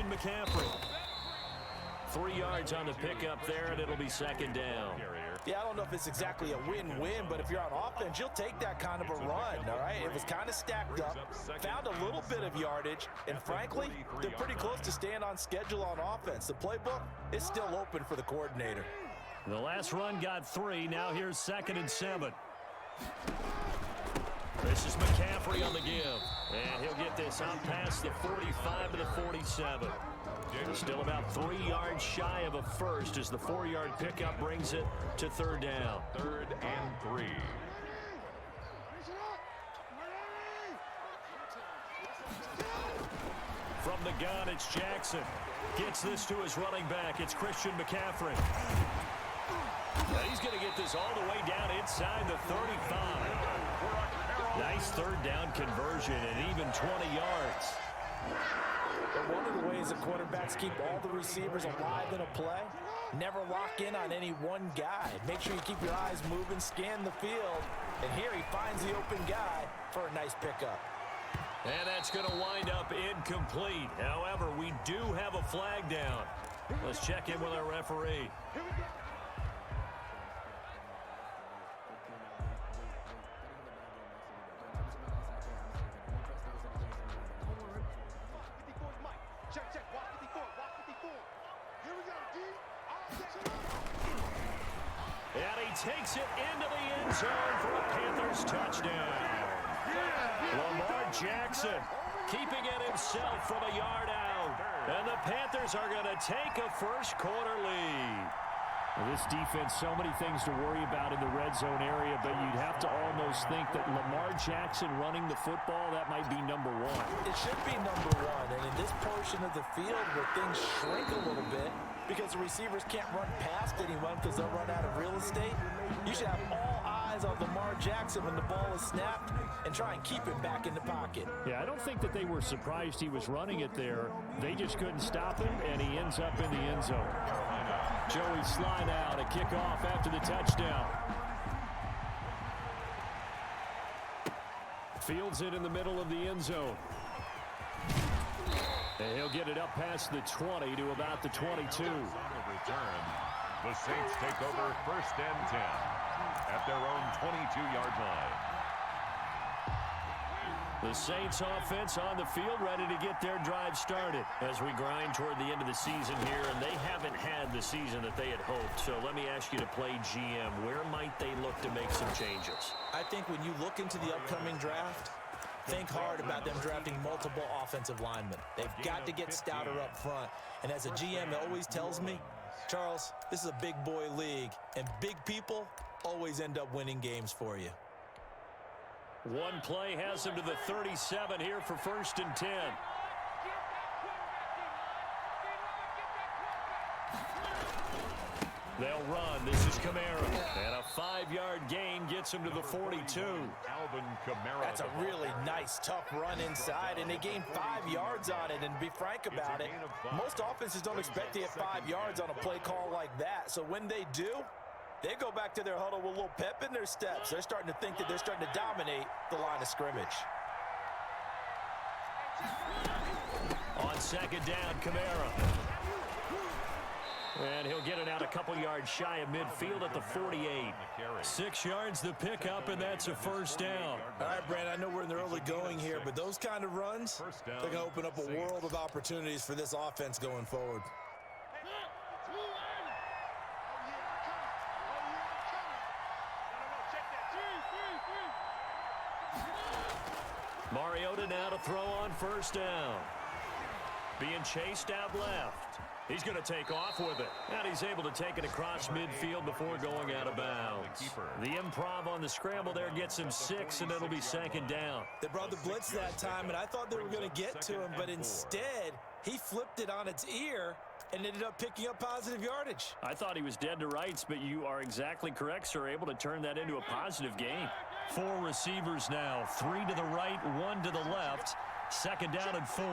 McCaffrey. 3 yards on the pickup there, and it'll be second down. Yeah, I don't know if it's exactly a win-win, but if you're on offense, you'll take that kind of a run, all right? It was kind of stacked up, found a little bit of yardage, and frankly, they're pretty close to staying on schedule on offense. The playbook is still open for the coordinator. The last run got 3. Now here's 2nd and 7. This is McCaffrey on the give. And he'll get this out past the 45 to the 47. Still about 3 yards shy of a first as the 4-yard pickup brings it to 3rd down. 3rd and 3. From the gun, it's Jackson. Gets this to his running back. It's Christian McCaffrey. Now he's going to get this all the way down inside the 35. Nice 3rd down conversion and even 20 yards. But one of the ways that quarterbacks keep all the receivers alive in a play, never lock in on any one guy. Make sure you keep your eyes moving, scan the field. And here he finds the open guy for a nice pickup. And that's going to wind up incomplete. However, we do have a flag down. Let's check in with our referee. And he takes it into the end zone for a Panthers touchdown. Jackson keeping it himself from a yard out. And the Panthers are going to take a first quarter lead. Well, this defense, so many things to worry about in the red zone area, but you'd have to almost think that Lamar Jackson running the football, that might be number one. It should be number one, and in this portion of the field where things shrink a little bit because the receivers can't run past anyone because they'll run out of real estate, you should have all eyes on Lamar Jackson when the ball is snapped and try and keep it back in the pocket. Yeah, I don't think that they were surprised he was running it there. They just couldn't stop him, and he ends up in the end zone. Joey slide out, a kickoff after the touchdown. Fields it in the middle of the end zone. And he'll get it up past the 20 to about the 22. On the return, the Saints take over 1st and 10 at their own 22-yard line. The Saints offense on the field ready to get their drive started as we grind toward the end of the season here, and they haven't had the season that they had hoped. So let me ask you to play GM. Where might they look to make some changes? I think when you look into the upcoming draft, think hard about them drafting multiple offensive linemen. They've got to get stouter up front. And as a GM always tells me, Charles, this is a big boy league, and big people always end up winning games for you. One play has him to the 37 here for 1st and 10. They'll run. This is Kamara. And a 5-yard gain gets him to the 42. Alvin Kamara. That's a really nice, tough run inside, and they gained 5 yards on it. And to be frank about it, most offenses don't expect to get 5 yards on a play call like that. So when they do, they go back to their huddle with a little pep in their steps. They're starting to think that they're starting to dominate the line of scrimmage. On 2nd down, Kamara. And he'll get it out a couple yards shy of midfield at the 48. 6 yards the pickup, and that's a 1st down. All right, Brandon, I know we're in the early going here, but those kind of runs, they're going to open up a world of opportunities for this offense going forward. Mariota now to throw on 1st down. Being chased out left. He's going to take off with it. And he's able to take it across midfield before going out of bounds. The improv on the scramble there gets him 6, and it'll be 2nd down. They brought the blitz that time, and I thought they were going to get to him, but instead, he flipped it on its ear and ended up picking up positive yardage. I thought he was dead to rights, but you are exactly correct, sir. Able to turn that into a positive gain. 4 receivers now. 3 to the right, 1 to the left. 2nd down and 4.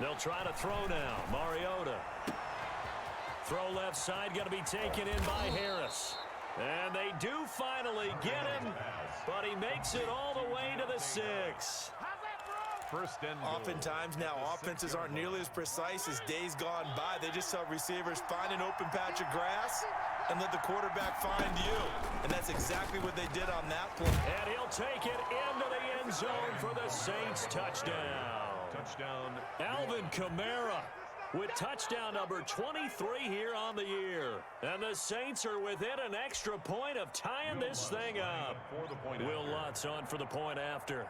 They'll try to throw now. Mariota. Throw left side, going to be taken in by Harris. And they do finally get him, but he makes it all the way to the 6. Oftentimes now, offenses aren't nearly as precise as days gone by. They just tell receivers, find an open patch of grass and let the quarterback find you. And that's exactly what they did on that play. And he'll take it into the end zone for the Saints touchdown. Alvin Kamara with touchdown number 23 here on the year. And the Saints are within an extra point of tying this thing up. Will Lutz on for the point after.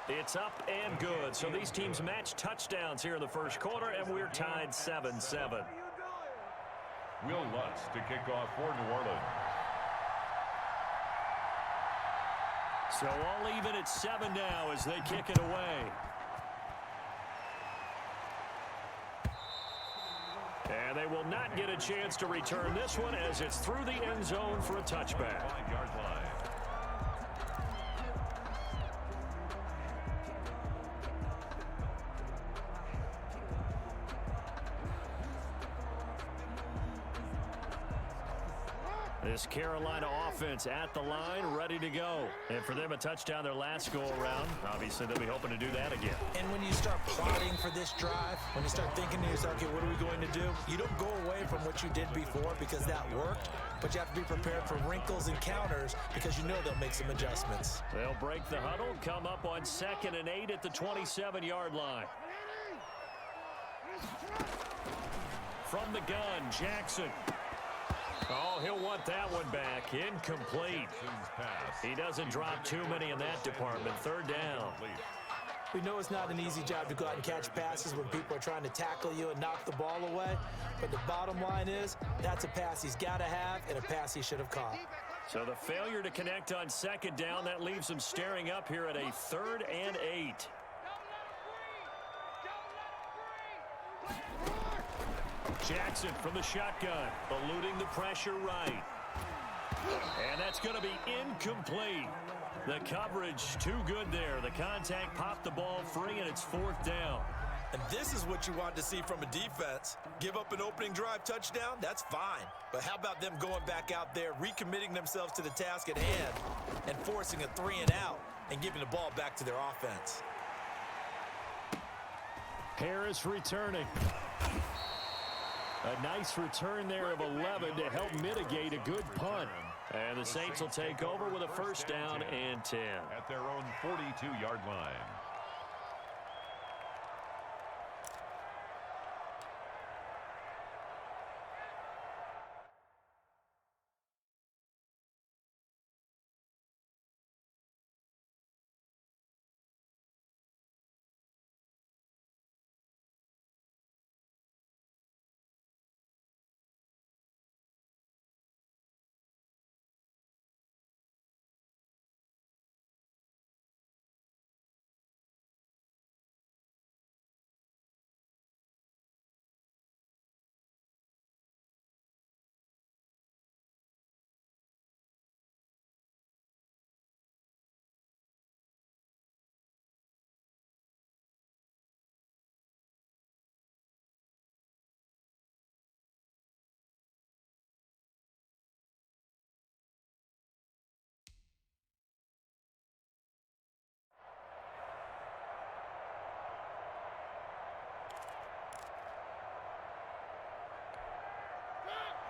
It's up and good. So these teams match touchdowns here in the first quarter, and we're tied 7-7. Will Lutz to kick off for New Orleans. So all even at 7 now as they kick it away. And they will not get a chance to return this one as it's through the end zone for a touchback. 5-yard line. This Carolina offense at the line, ready to go. And for them, a touchdown their last go-around. Obviously, they'll be hoping to do that again. And when you start plotting for this drive, when you start thinking to yourself, okay, what are we going to do? You don't go away from what you did before because that worked, but you have to be prepared for wrinkles and counters because you know they'll make some adjustments. They'll break the huddle, come up on 2nd and 8 at the 27-yard line. From the gun, Jackson. Oh, he'll want that one back. Incomplete. He doesn't drop too many in that department. 3rd down. We know it's not an easy job to go out and catch passes when people are trying to tackle you and knock the ball away. But the bottom line is, that's a pass he's got to have and a pass he should have caught. So the failure to connect on 2nd down, that leaves him staring up here at a 3rd and 8. Jackson from the shotgun, eluding the pressure right. And that's going to be incomplete. The coverage too good there. The contact popped the ball free, and it's 4th down. And this is what you want to see from a defense. Give up an opening drive touchdown, that's fine. But how about them going back out there, recommitting themselves to the task at hand, and forcing a 3-and-out and giving the ball back to their offense? Harris returning. A nice return there of 11 to help mitigate a good punt. And the Saints will take over with a 1st down and 10. At their own 42-yard line.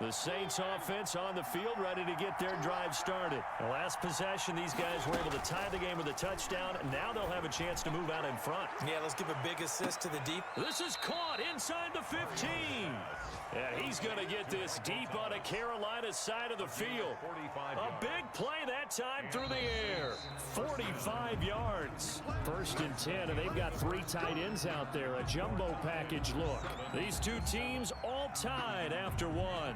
The Saints offense on the field, ready to get their drive started. The last possession, these guys were able to tie the game with a touchdown. Now they'll have a chance to move out in front. Yeah, let's give a big assist to the deep. This is caught inside the 15. Yeah, he's going to get this deep on a Carolina side of the field. A big play that time through the air. 45 yards. 1st and 10, and they've got 3 tight ends out there. A jumbo package look. These two teams all tied after 1.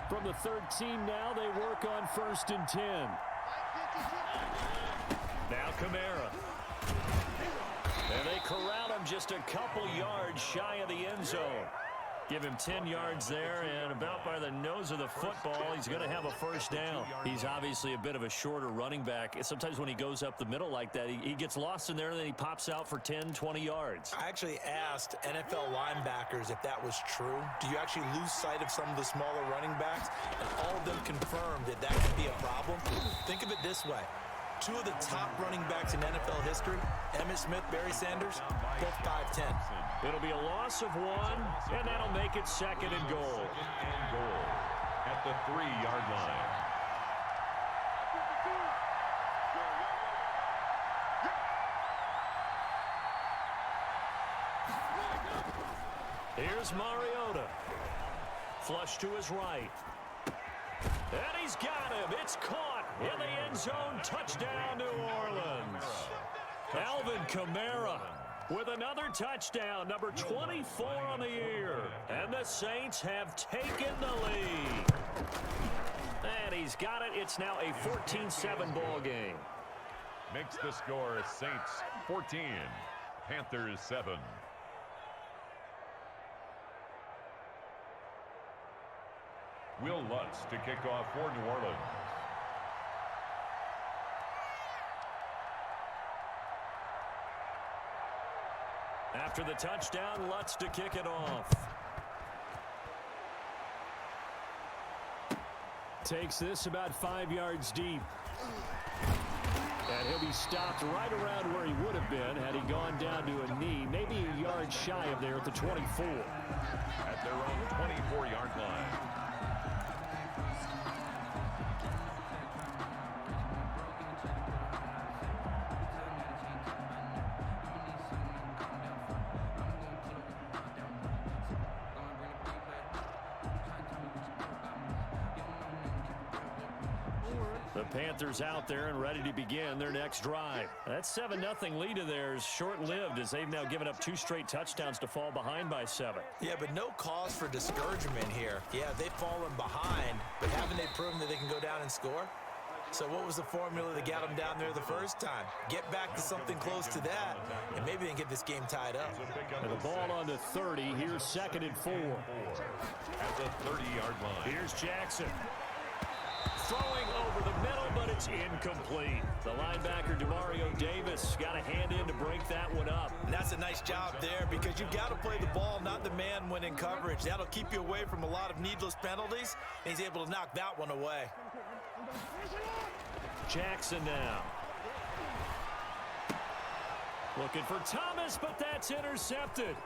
From the 13 now, they work on 1st and 10. Now Kamara. And they corral him just a couple yards shy of the end zone. Give him 10 yards there, and about by the nose of the football, he's going to have a 1st down. He's obviously a bit of a shorter running back. Sometimes when he goes up the middle like that, he gets lost in there, and then he pops out for 10, 20 yards. I actually asked NFL linebackers if that was true. Do you actually lose sight of some of the smaller running backs? And all of them confirmed that that could be a problem. Think of it this way. 2 of the top running backs in NFL history, Emmitt Smith, Barry Sanders, both 5'10". It'll be a loss of 1, and that'll make it 2nd and goal. At the 3-yard line. Here's Mariota. Flush to his right. And he's got him. It's caught in the end zone. Touchdown, New Orleans. Alvin Kamara with another touchdown, number 24 on the year. And the Saints have taken the lead. And he's got it. It's now a 14-7 ball game. Makes the score Saints 14, Panthers 7. Will Lutz to kick off for New Orleans. After the touchdown, Lutz to kick it off. takes this about 5 yards deep. And he'll be stopped right around where he would have been had he gone down to a knee, maybe a yard shy of there at the 24. At their own 24-yard line. The Panthers out there and ready to begin their next drive. That 7-0 lead of theirs short-lived as they've now given up 2 straight touchdowns to fall behind by 7. Yeah, but no cause for discouragement here. Yeah, they've fallen behind, but haven't they proven that they can go down and score? So what was the formula that got them down there the first time? Get back to something close to that, and maybe they can get this game tied up. And the ball on the 30. Here's 2nd and 4. At the 30-yard line. Here's Jackson. Throwing over the middle, but it's incomplete. The linebacker, Demario Davis, got a hand in to break that one up. And that's a nice job there because you've got to play the ball, not the man when in coverage. That'll keep you away from a lot of needless penalties, and he's able to knock that one away. Jackson now. Looking for Thomas, but that's intercepted.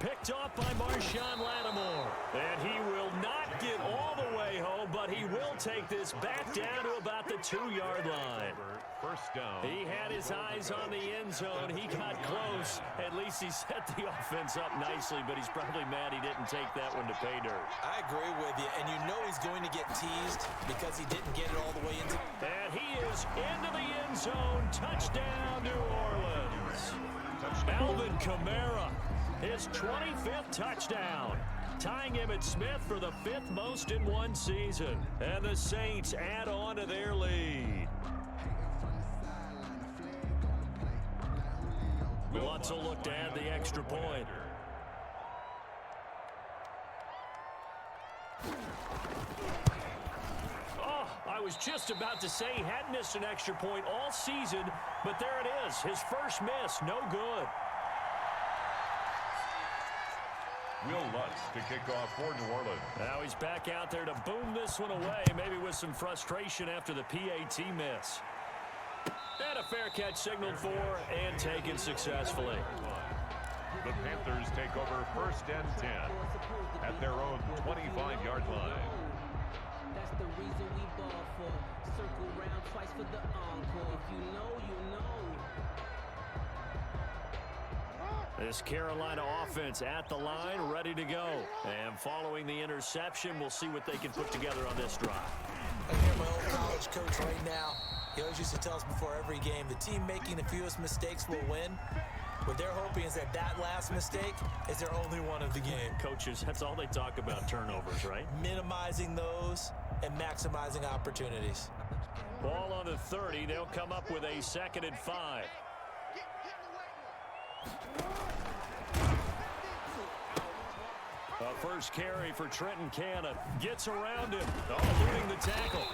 Picked off by Marshawn Lattimore. And he will not get all the way home, but he will take this back down to about the 2-yard line. First down. He had his eyes on the end zone. He got close. At least he set the offense up nicely, but he's probably mad he didn't take that one to pay dirt. I agree with you, and you know he's going to get teased because he didn't get it all the way into. And he is into the end zone. Touchdown, New Orleans. Alvin Kamara. His 25th touchdown, tying Emmitt Smith for the 5th most in one season. And the Saints add on to their lead. Lutz will look to add the extra point. Oh, I was just about to say he hadn't missed an extra point all season, but there it is. His first miss, no good. Will Lutz to kick off for New Orleans. Now he's back out there to boom this one away, maybe with some frustration after the PAT miss. And a fair catch signaled for and taken successfully. The Panthers take over 1st and 10 at their own 25-yard line. That's the reason we ball for. Circle round twice for the encore. If you know, you know. This Carolina offense at the line, ready to go. And following the interception, we'll see what they can put together on this drive. I hear my old college coach right now. He always used to tell us before every game, the team making the fewest mistakes will win. What they're hoping is that that last mistake is their only one of the game. Coaches, that's all they talk about, turnovers, right? Minimizing those and maximizing opportunities. Ball on the 30. They'll come up with a 2nd and 5. A first carry for Trenton Cannon. Gets around him. Oh, looting the tackle.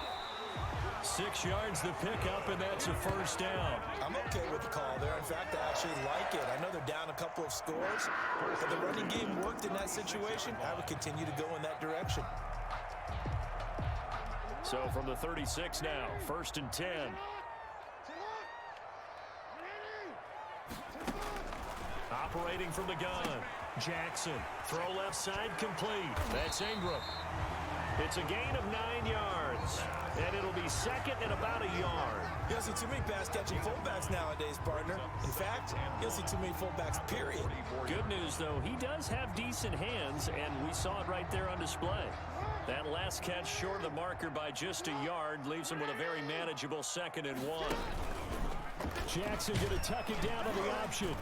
6 yards the pickup, and that's a first down. I'm okay with the call there. In fact, I actually like it. I know they're down a couple of scores, but the running game worked in that situation. I would continue to go in that direction. So from the 36 now, 1st and 10. Operating from the gun. Jackson. Throw left side complete. That's Ingram. It's a gain of 9 yards. And it'll be 2nd and about a yard. You don't see too many pass-catching fullbacks nowadays, partner. In fact, you don't see too many fullbacks, period. Good news, though, he does have decent hands, and we saw it right there on display. That last catch short of the marker by just a yard leaves him with a very manageable 2nd and 1. Jackson going to tuck it down on the option.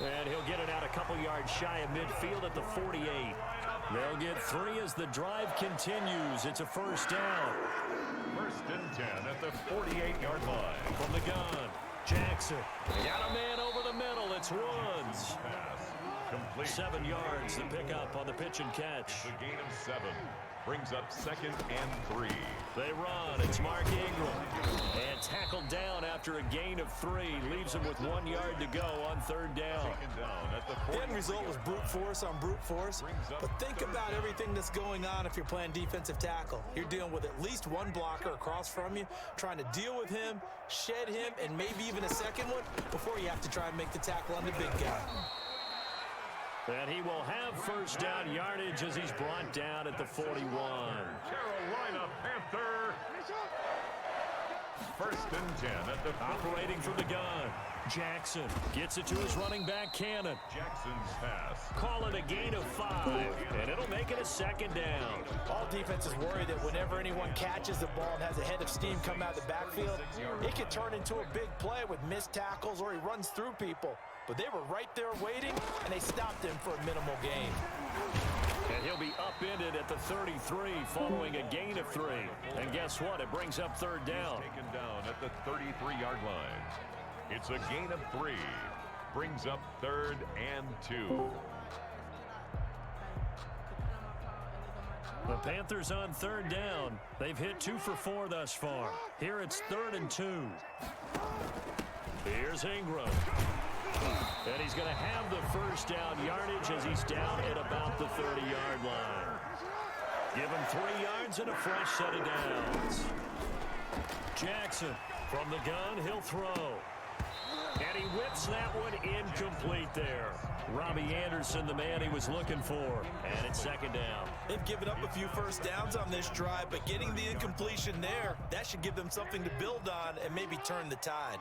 And he'll get it out a couple yards shy of midfield at the 48. They'll get 3 as the drive continues. It's a first down. 1st and 10 at the 48-yard line. From the gun, Jackson. Got a man over the middle. It's Woods. Complete. 7 yards to pick up on the pitch and catch. It's a gain of 7. Brings up 2nd and 3. They run. It's Mark Ingram. And tackled down after a gain of 3. Leaves him with 1 yard to go on 3rd down. Taken down at the The end result was brute force on brute force. But think about everything that's going on if you're playing defensive tackle. You're dealing with at least one blocker across from you, trying to deal with him, shed him, and maybe even a second one before you have to try and make the tackle on the big guy. And he will have 1st down yardage as he's brought down at the 41. Carolina Panther. 1st and 10 at the Operating from the gun. Jackson gets it to his running back, Cannon. Jackson's pass. Call it a gain of 5, and it'll make it a 2nd down. All defenses worry that whenever anyone catches the ball and has a head of steam come out of the backfield, it could turn into a big play with missed tackles or he runs through people. But they were right there waiting, and they stopped him for a minimal gain. And he'll be upended at the 33 following a gain of 3. And guess what? It brings up 3rd down. Taken down at the 33-yard line. It's a gain of 3. Brings up 3rd and 2. The Panthers on 3rd down. They've hit 2 for 4 thus far. Here it's 3rd and 2. Here's Ingram. And he's going to have the 1st down yardage as he's down at about the 30-yard line. Give him 3 yards and a fresh set of downs. Jackson from the gun, he'll throw. And he whips that one incomplete there. Robbie Anderson, the man he was looking for. And it's 2nd down. They've given up a few 1st downs on this drive, but getting the incompletion there, that should give them something to build on and maybe turn the tide.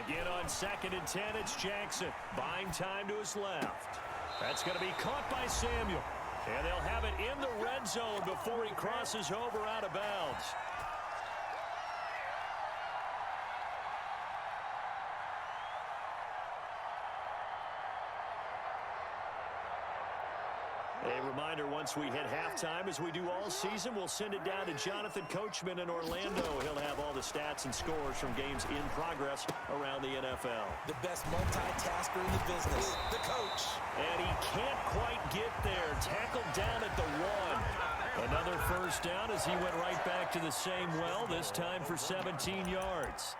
Again on 2nd and 10, it's Jackson. Buying time to his left. That's going to be caught by Samuel. And they'll have it in the red zone before he crosses over out of bounds. A reminder, once we hit halftime, as we do all season, we'll send it down to Jonathan Coachman in Orlando. He'll have all the stats and scores from games in progress around the NFL. The best multitasker in the business, the coach. And he can't quite get there. Tackled down at the 1. Another 1st down as he went right back to the same well, this time for 17 yards.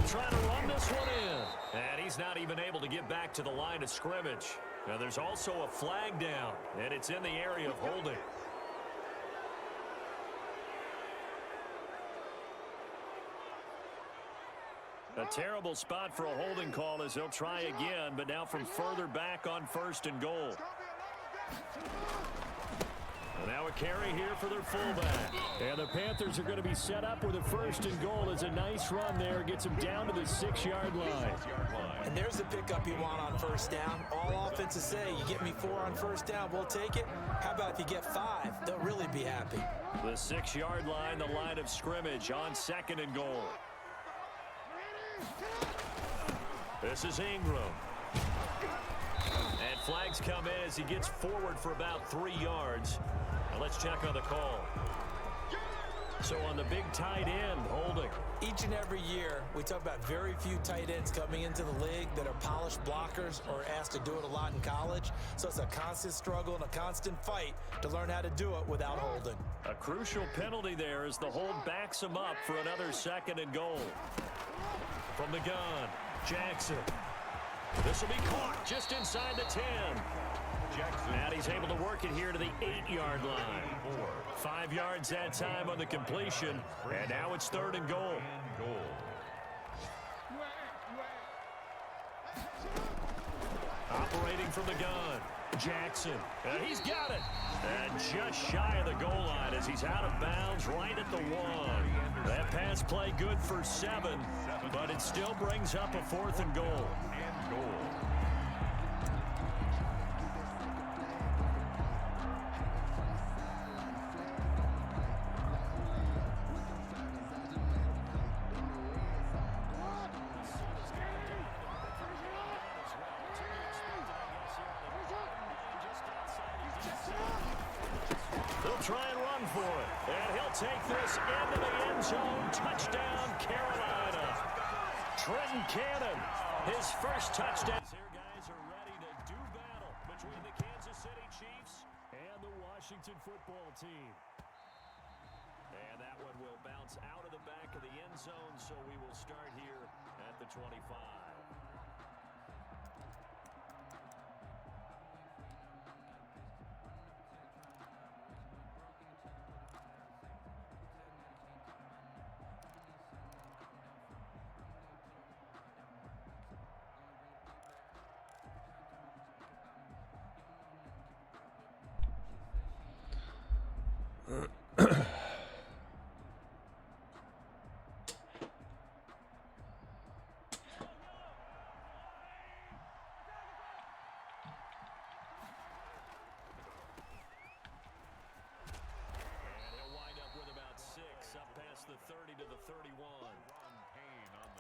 Trying to run this one in. And he's not even able to get back to the line of scrimmage. Now there's also a flag down, and it's in the area of holding. A terrible spot for a holding call as they'll try again, but now from further back on 1st and goal. And now a carry here for their fullback. And the Panthers are going to be set up with a 1st and goal. As a nice run there. Gets him down to the 6-yard line. And there's the pickup you want on 1st down. All offenses say, you get me 4 on 1st down, we'll take it. How about if you get 5? They'll really be happy. The 6-yard line, the line of scrimmage on 2nd and goal. This is Ingram. And flags come in as he gets forward for about 3 yards. Now let's check on the call. So on the big tight end, holding. Each and every year, we talk about very few tight ends coming into the league that are polished blockers or asked to do it a lot in college. So it's a constant struggle and a constant fight to learn how to do it without holding. A crucial penalty there as the hold backs him up for another 2nd and goal. From the gun, Jackson. This will be caught just inside the 10. Jackson. And he's able to work it here to the 8-yard line. 5 yards that time on the completion. And now it's 3rd and goal. Operating from the gun, Jackson. And he's got it. And just shy of the goal line as he's out of bounds right at the 1. That pass play good for 7, but it still brings up a 4th and goal. They'll try and run for it. And he'll take this into the end zone. Touchdown, Carolina. Trenton Cannon, his first touchdown. Here guys are ready to do battle between the Kansas City Chiefs and the Washington football team. And that one will bounce out of the back of the end zone, so we will start here at the 25. The 30 to the 31.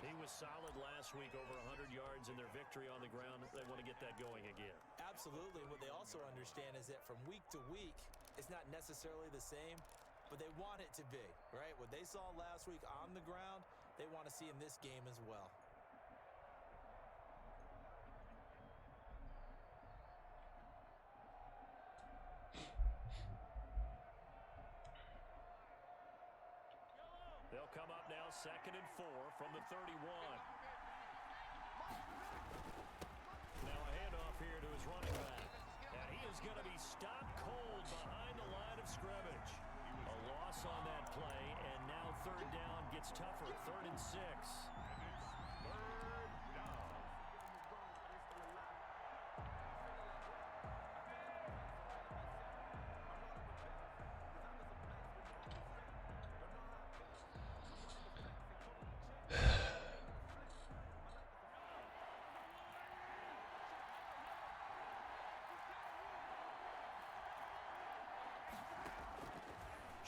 He was solid last week, over 100 yards in their victory on the ground. They want to get that going again. Absolutely. What they also understand is that from week to week, it's not necessarily the same, but they want it to be, right? What they saw last week on the ground, they want to see in this game as well. They'll come up now, 2nd and 4 from the 31. Now a handoff here to his running back. Now he is going to be stopped cold behind the line of scrimmage. A loss on that play, and now 3rd down gets tougher, 3rd and 6.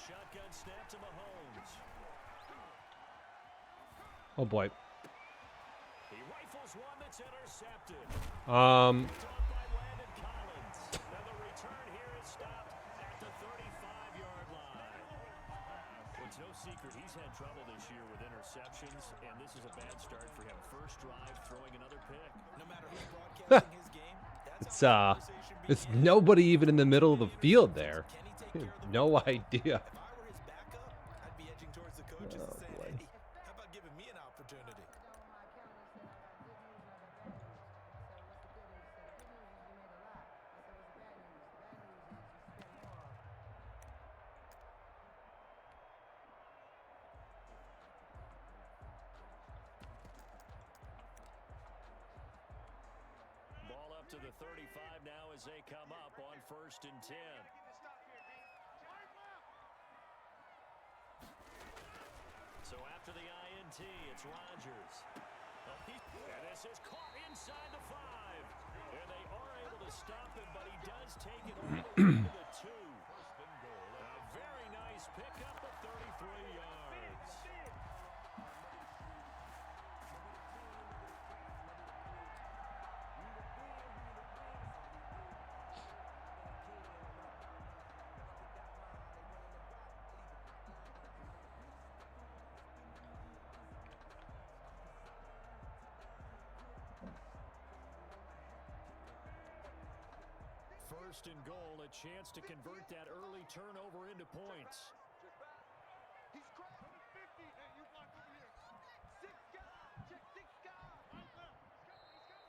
Shotgun snap to Mahomes. Oh boy. He rifles one that's intercepted. Um. Picked off by Landon Collins. And the return here is stopped at the 35-yard line. Well, it's no secret he's had trouble this year with interceptions, and this is a bad start for him. First drive, throwing another pick. No matter who's broadcasting his game, that's how the conversation It's begins. nobody even in the middle of the field there. Can he take care of the No football? idea. If I were his backup, I'd be edging towards the coaches and saying, boy. hey, how about giving me an opportunity? Ball up to the 35 now as they come up on 1st and 10. So after the INT, it's Rodgers. And this is caught inside the 5. And they are able to stop him, but he does take it all the way to the 2. A very nice pickup of 33 yards. First and goal, a chance to convert that early turnover into points. He's crossing the 50, and you block over here. 6 guys, check 6 guys.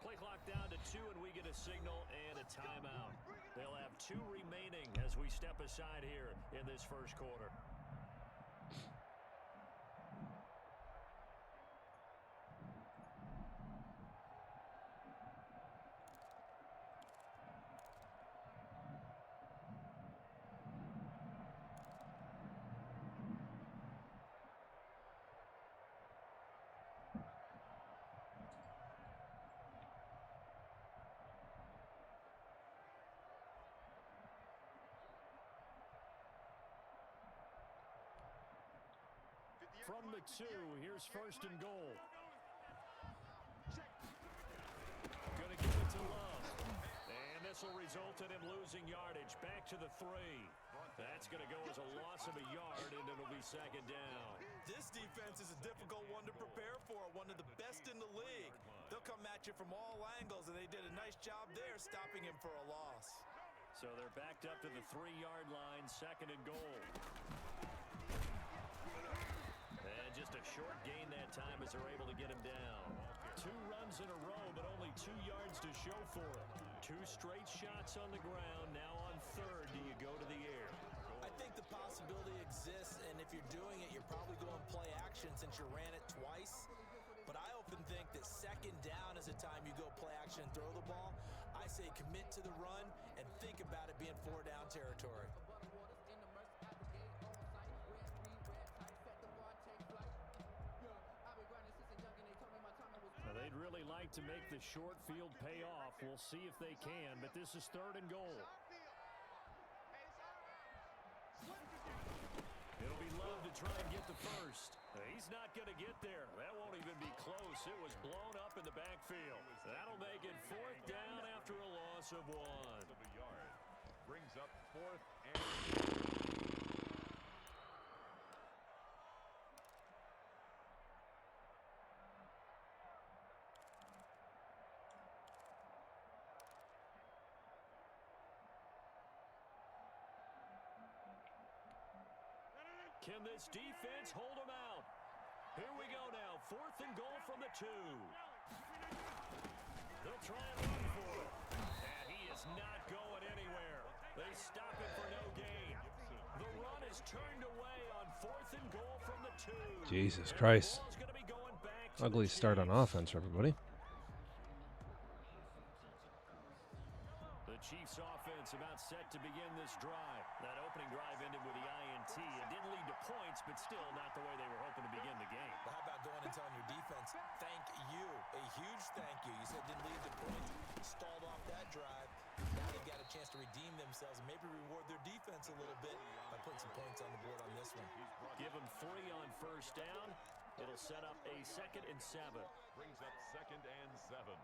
Play clock down to 2, and we get a signal and a timeout. They'll have 2 remaining as we step aside here in this first quarter. From the 2, here's 1st and goal. Gonna give it to Love. And this will result in him losing yardage. Back to the 3. That's going to go as a loss of a yard, and it'll be second down. This defense is a difficult one to prepare for, one of the best in the league. They'll come at you from all angles, and they did a nice job there stopping him for a loss. So they're backed up to the 3-yard line, second and goal. And just a short gain that time as they're able to get him down. 2 runs in a row, but only 2 yards to show for it. 2 straight shots on the ground. Now on third, do you go to the air? I think the possibility exists, and if you're doing it, you're probably going play action since you ran it twice. But I often think that second down is a time you go play action and throw the ball. I say commit to the run and think about it being 4-down territory. Now, they'd really like to make the short field pay off. We'll see if they can, but this is third and goal. It'll be Love to try and get the first. He's not going to get there. That won't even be close. It was blown up in the backfield. That'll make it 4th down after a loss of 1. Brings up 4th and... Can this defense hold them out? Here we go now. 4th and goal from the 2. They'll try and run for it. And he is not going anywhere. They stop it for no gain. The run is turned away on 4th and goal from the 2. Jesus Christ. Ugly start on offense for everybody. The Chiefs offense about set to begin this drive. That opening drive ended with the INT. It didn't lead to points, but still not the way they were hoping to begin the game. Well, how about going and telling your defense, thank you, a huge thank you. You said it didn't lead to points, stalled off that drive. Now they've got a chance to redeem themselves and maybe reward their defense a little bit by putting some points on the board on this one. Give them 3 on first down. It'll set up a 2nd and 7. Brings up 2nd and 7.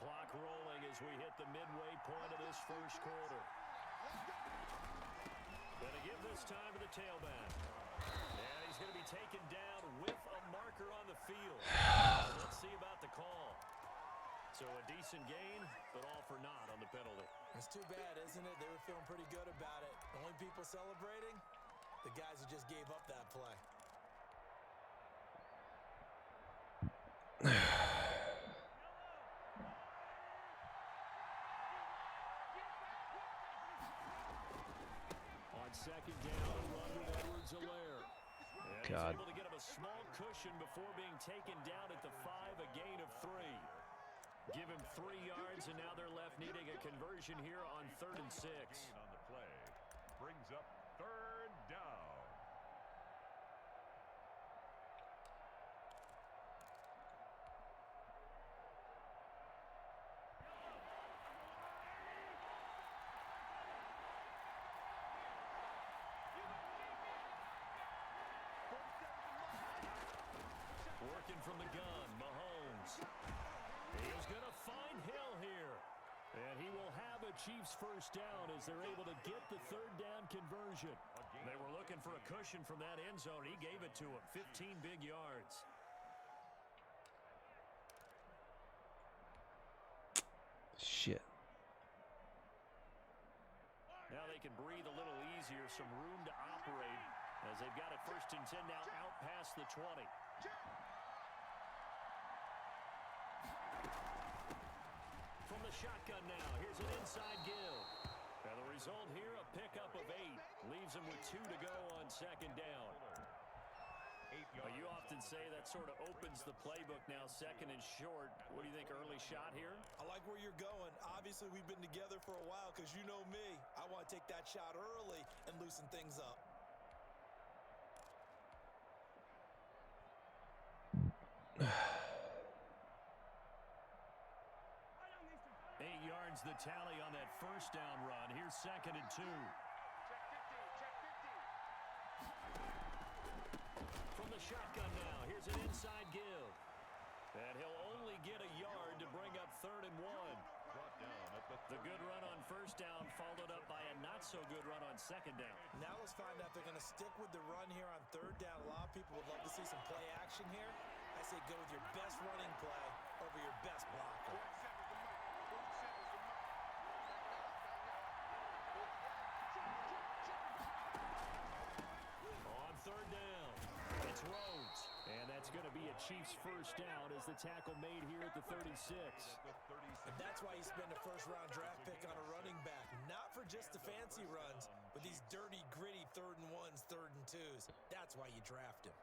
Clock rolling as we hit the midway point of this first quarter. Going to give this time to the tailback. And he's going to be taken down with a marker on the field. Let's see about the call. So a decent gain, but all for naught on the penalty. It's too bad, isn't it? They were feeling pretty good about it. The only people celebrating, the guys who just gave up that play. Second down and run with Edwards-Helaire. God. He's able to get him a small cushion before being taken down at the 5, a gain of 3. Give him 3 yards, and now they're left needing a conversion here on 3rd and 6. On the play. Brings up 3rd down. Working from the gun, Mahomes. He's going to find Hill here. And he will have a Chiefs first down as they're able to get the 3rd down conversion. They were looking for a cushion from that end zone. He gave it to him. 15 big yards. Shit. Now they can breathe a little easier, some room to operate as they've got it 1st and 10 now out past the 20. From the shotgun now, here's an inside give. And the result here, a pickup of 8. Leaves him with 2 to go on 2nd down. You often say that sort of opens the playbook now, 2nd and short. What do you think, early shot here? I like where you're going. Obviously, we've been together for a while because you know me. I want to take that shot early and loosen things up. The tally on that first down run. Here's 2nd and 2. From the shotgun now, here's an inside give. And he'll only get a yard to bring up 3rd and 1. Brought down at The good run on 1st down followed up by a not-so-good run on 2nd down. Now let's find out if they're going to stick with the run here on 3rd down. A lot of people would love to see some play action here. I say go with your best running play over your best blocker. On 3rd down, it's Rhodes. And that's going to be a Chiefs 1st down as the tackle made here at the 36. And that's why you spend a first-round draft pick on a running back. Not for just the fancy runs, but these dirty, gritty 3rd and 1s, 3rd and 2s. That's why you draft him.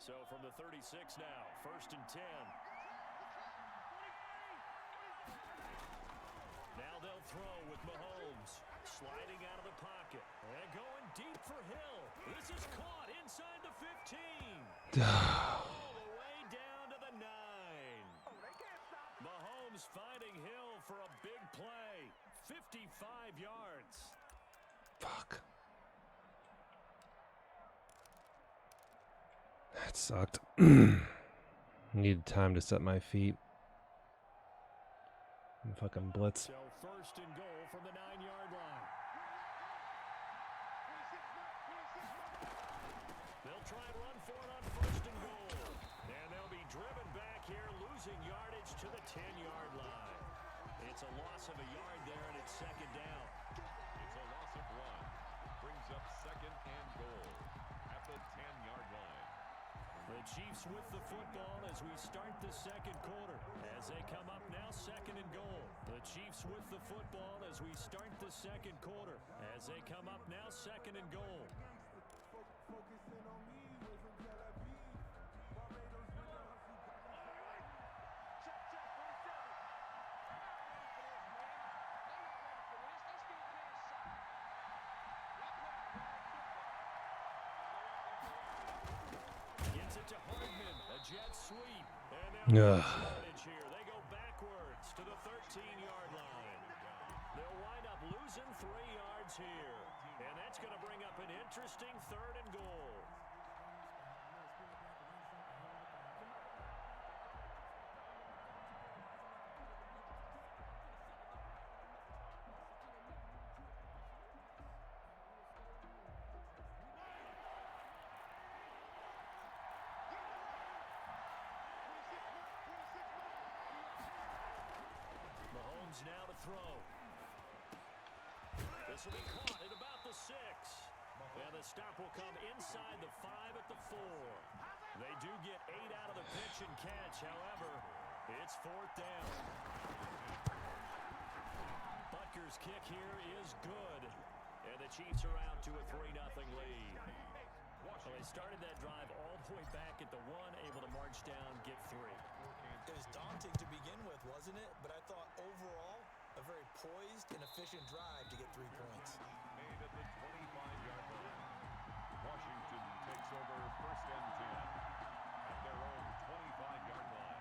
So from the 36 now, 1st and 10. Now they'll throw with Mahomes. Sliding out of the pocket. And going deep for Hill. This is caught inside the 15. All the way down to the 9. Mahomes finding Hill for a big play. 55 yards. Fuck. That sucked. Needed time to set my feet. And fucking blitz. So 1st and goal from the 9-yard line. They'll try and run for it on 1st and goal. And they'll be driven back here, losing yardage to the 10-yard line. It's a loss of a yard there, and it's 2nd down. It's a loss of 1. Brings up 2nd and goal at the 10-yard line. The Chiefs with the football as we start the 2nd quarter. As they come up now, 2nd and goal. The Chiefs with the football as we start the 2nd quarter. As they come up now, 2nd and goal. Gets it to Hardman, a jet sweep. And now here. They go backwards to the 13-yard line. They'll wind up losing 3 yards here. And that's going to bring up an interesting 3rd and goal. Mahomes now to throw. This will be caught at about the 6. And the stop will come inside the 5 at the 4. They do get 8 out of the pitch and catch. However, it's 4th down. Butker's kick here is good. And the Chiefs are out to a 3-0 lead. Well, they started that drive all the way back at the 1, able to march down, get 3. It was daunting to begin with, wasn't it? But I thought overall, a very poised and efficient drive to get 3 points. Made at the 25-yard line. Washington takes over 1st and 10 at their own 25-yard line.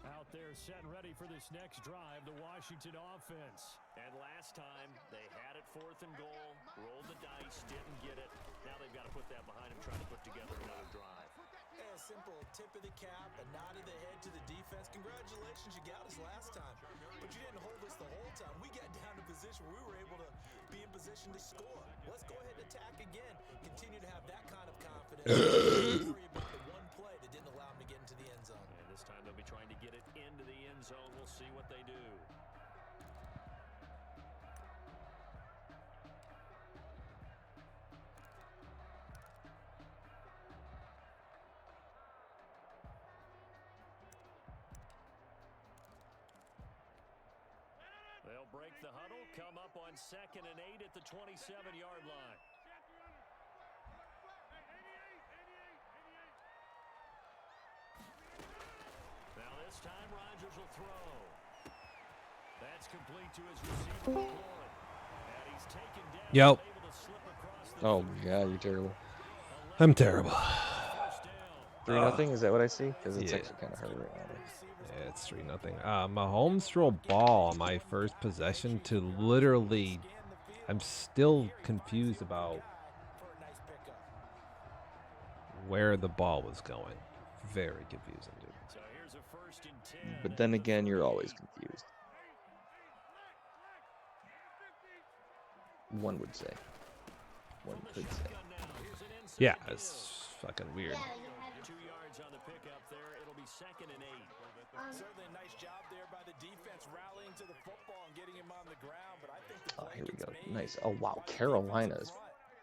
Out there set and ready for this next drive, the Washington offense. And last time, they had it 4th and goal, rolled the dice, didn't get it. Now they've got to put that behind them, trying to put together another drive. Yeah, a simple tip of the cap, a nod of the head to the defense. Congratulations, you got us last time. But you didn't hold us the whole time. We got down to position where we were able to be in position to score. Let's go ahead and attack again. Continue to have that kind of confidence. Worry about the one play that didn't allow them to get into the end zone. And this time they'll be trying to get it into the end zone. We'll see what they do. They'll break the huddle, come up on 2nd and 8 at the 27-yard line. Now this time Rodgers will throw. That's complete to his receiver, McLaurin. And he's taken down, Yep. able to slip across the Oh my God, you're terrible. I'm terrible. first down. 3-0. Is that what I see? Because it's Yeah. actually kind of hard right now. Yeah, it's 3-0. Mahomes threw a ball on my first possession to literally. I'm still confused about where the ball was going. Very confusing, dude. So here's a 1st and 10. But then again, you're always confused. One would say. One could say. Yeah, it's fucking weird. 2 yards on the pickup there. It'll be 2nd and 8. Certainly a nice job there by the defense rallying to the football and getting him on the ground, but I think the Oh, play here we gets go. made Nice. Oh, wow. Carolina's.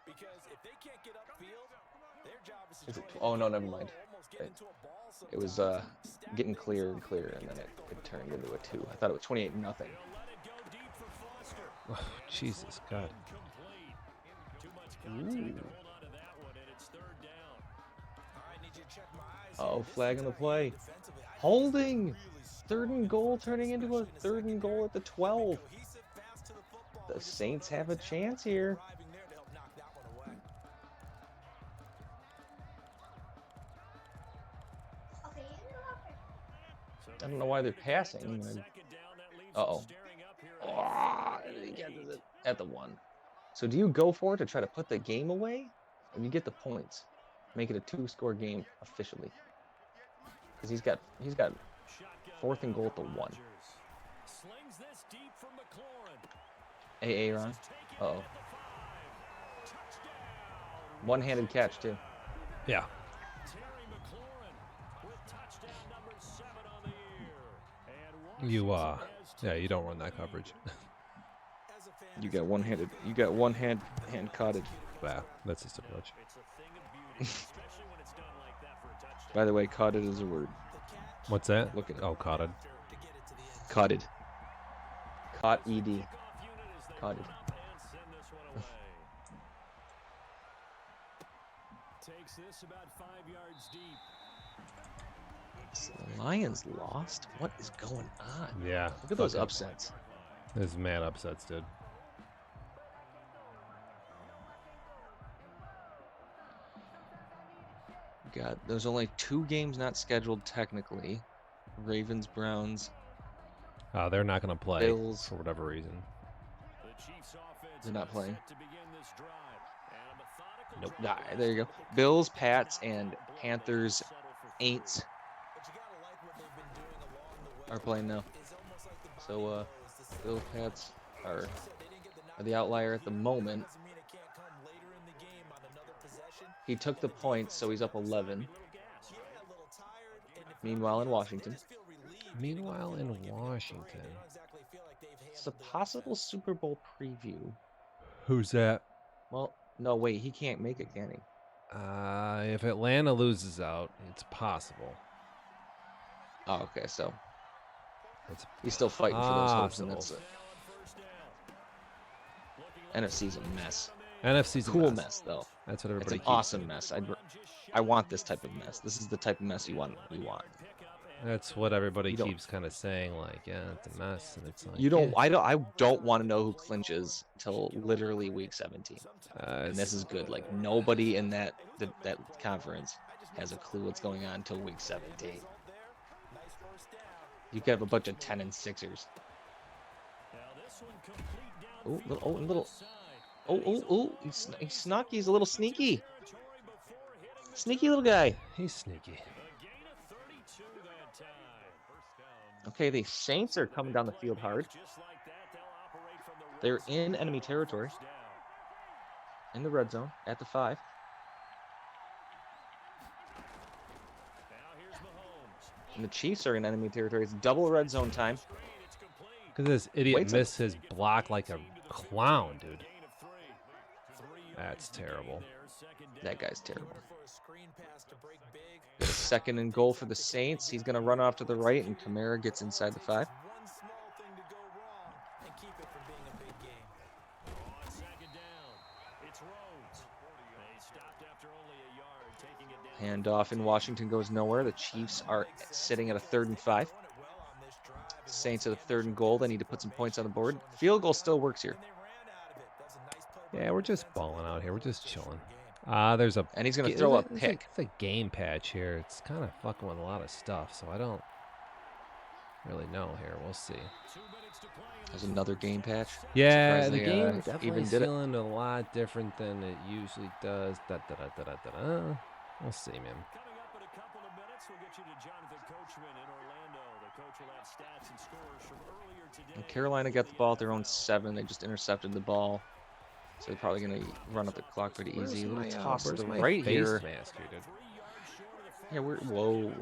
because if they can't get upfield, their job is to Is it, try to oh, no, get never the mind. ball, almost get Right. into a ball It was sometime. getting clearer and clearer, and then it turned into a 2. I thought it was 28-0. They'll let it go deep for Foster. Oh, Jesus, God. Incomplete. Too much contact to hold on to that one, and it's 3rd down. I need you to check my eyes Oh, here. This flag is on the what I play. need defensively. I think Holding. really 3rd and goal turning into a 3rd and goal at the 12. cohesive pass to the football. The We just Saints saw have a that chance here. driving there to help knock that one away. I don't know why they're passing. Uh-oh. Oh, he gets it at the 1. So do you go for it to try to put the game away? Or you get the points? Make it a 2-score game officially. Because he's got 4th and goal at the 1. Slings this deep from McLaurin. Aaron. Taken Uh-oh. at the 5. Touchdown. One-handed catch, too. Yeah. Terry McLaurin with touchdown number 7 on the year. And You, Washington has yeah, you don't run that coverage. As a fan, You got one-handed. You got one hand caught. Wow, that's just approach. It's a thing of beauty, especially when it's done like that for a touchdown. By the way, caught is a word. What's that? Look at it. Oh, caught it. to get it to the end. Caught. Caught ed. Kickoff unit as they Caught run it. up and send this one away. Takes this about 5 yards deep. The Lions lost? What is going on? Yeah. Look at those fucking- upsets. There's mad upsets, dude. God, there's only 2 games not scheduled technically. Ravens, Browns. They're not going to play Bills. for whatever reason. The Chiefs offense They're not is playing. set to begin this drive. And a methodical Nope. drive Nah, there you go. Bills, Pats, and Panthers, Aints But you gotta like what they've been doing along the way. are playing now. It's almost like the So, body knows the signal. Bills, Pats are They didn't get the the outlier at the moment. doesn't mean it can't come later in the game on another possession. He took the points, so he's up 11. Yeah, a little tired. And if Meanwhile, in Washington, just feel relieved, Meanwhile, in they don't Washington. exactly feel like they've it's a handled it. possible Super Bowl preview. Who's that? Well, no, wait, he can't make it, can he? If Atlanta loses out, it's possible. Oh, okay, so It's he's still fighting for those hopes, and possible. that's NFC's a mess. NFC's a Cool mess. mess, though. That's what It's everybody an keeps awesome mess. I want this type of mess. This is the type of mess you want. That's what everybody You don't- keeps kind of saying, like, yeah, it's a mess, and it's like You don't. yeah. I don't want to know who clinches till literally week 17. And It's- this is good. Like nobody in that conference has a clue what's going on until week 17. You could have a bunch of 10 and 6ers. Oh, little. Oh. He's snuck. He's a little sneaky. Sneaky little guy. He's sneaky. Okay, the Saints are coming down the field hard. They're in enemy territory. In the red zone at the 5. And the Chiefs are in enemy territory. It's double red zone time. Because this idiot Wait till- missed his block like a clown, dude. That's terrible. That guy's terrible. Got a 2nd and goal for the Saints. He's going to run off to the right, and Kamara gets inside the 5. One small thing to go wrong and keep it from being a big game. On 2nd down, it's Rhodes. They stopped after only a yard, taking it down. Handoff in Washington goes nowhere. The Chiefs are sitting at a 3rd and 5. Saints at a 3rd and goal. They need to put some points on the board. Field goal still works here. Yeah, we're just balling out here. We're just chilling. There's a And he's going to throw a there's pick. It's a game patch here. It's kind of fucking with a lot of stuff, so I don't really know here. We'll see. There's another game patch. Yeah, Surprised the they, game even definitely did it. feeling a lot different than it usually does. We'll see, man. Coming up in a couple of minutes, we'll get you to Jonathan Coachman in Orlando. The coach will have stats and scores from earlier today. And Carolina got the ball at their own 7. They just intercepted the ball. So they're probably going to run up the clock pretty easy. A little toss to the right here. Mask here, dude? Yeah, whoa.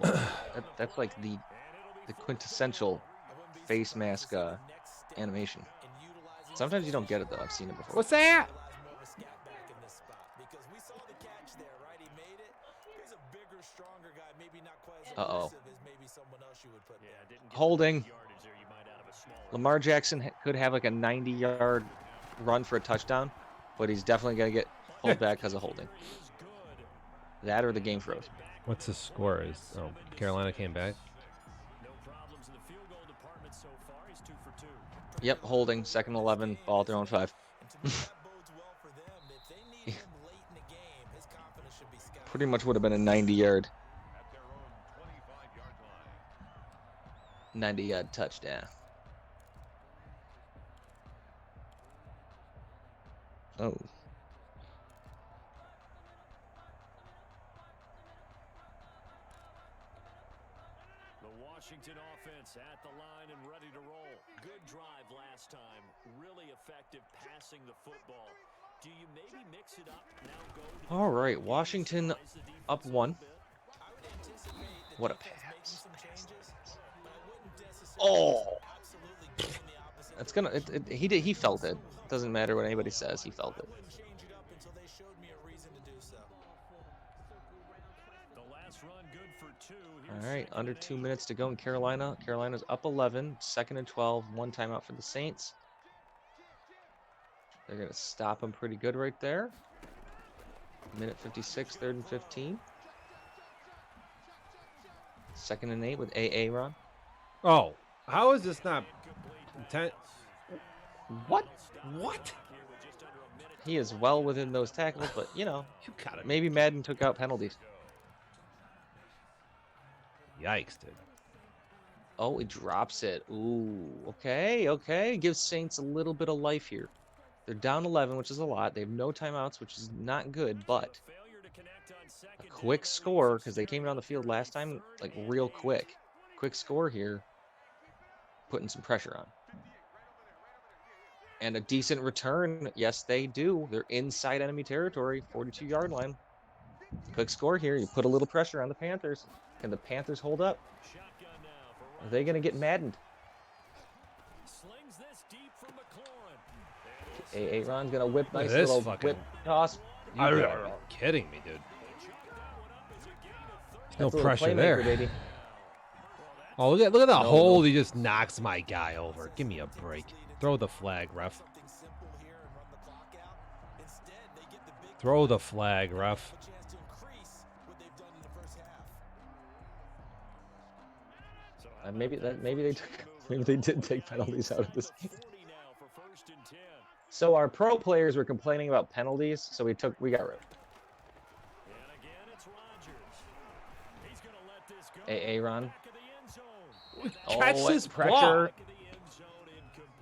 That's like the quintessential face mask animation. Sometimes you don't get it, though. I've seen it before. What's that? Uh-oh. Holding. Lamar Jackson could have like a 90-yard run for a touchdown, but he's definitely going to get pulled back because of holding. That or the game froze. What's the score? Carolina came back. Yep, holding. 2nd and 11. Ball at their own 5. Pretty much would have been a 90-yard. 90-yard touchdown. Oh. The Washington offense at the line and ready to roll. Good drive last time. Really effective passing the football. Do you maybe mix it up now? Go to All right, Washington up 1. What a pass. Oh. That's gonna. He felt it. Doesn't matter what anybody says. He felt it. the last run, good for 2. All right, under 2 minutes to go in Carolina. Carolina's up 11. 2nd and 12. 1 timeout for the Saints. They're gonna stop him pretty good right there. Minute 56. 3rd and 15. 2nd and 8 with Aaron. Oh, how is this not intent? What? What? He is well within those tackles, but you know, You gotta maybe Madden took out penalties. Yikes, dude. Oh, he drops it. Ooh, okay. Gives Saints a little bit of life here. They're down 11, which is a lot. They have no timeouts, which is not good, but a quick score, because they came out on the field last time, like real quick. Quick score here, putting some pressure on. And a decent return. Yes, they do. They're inside enemy territory, 42-yard line. Quick score here. You put a little pressure on the Panthers. Can the Panthers hold up? Are they going to get maddened? Aaron's going to whip nice this little fucking- whip toss. Are you kidding me, dude? That's No a little pressure playmaker, there. baby. Oh, look at the No, hold. no. He just knocks my guy over. Give me a break. Throw the flag, ref. Throw the flag, ref. Maybe they did take penalties out of this game. So our pro players were complaining about penalties, so we got rid of it. Aaron. Catch this pressure.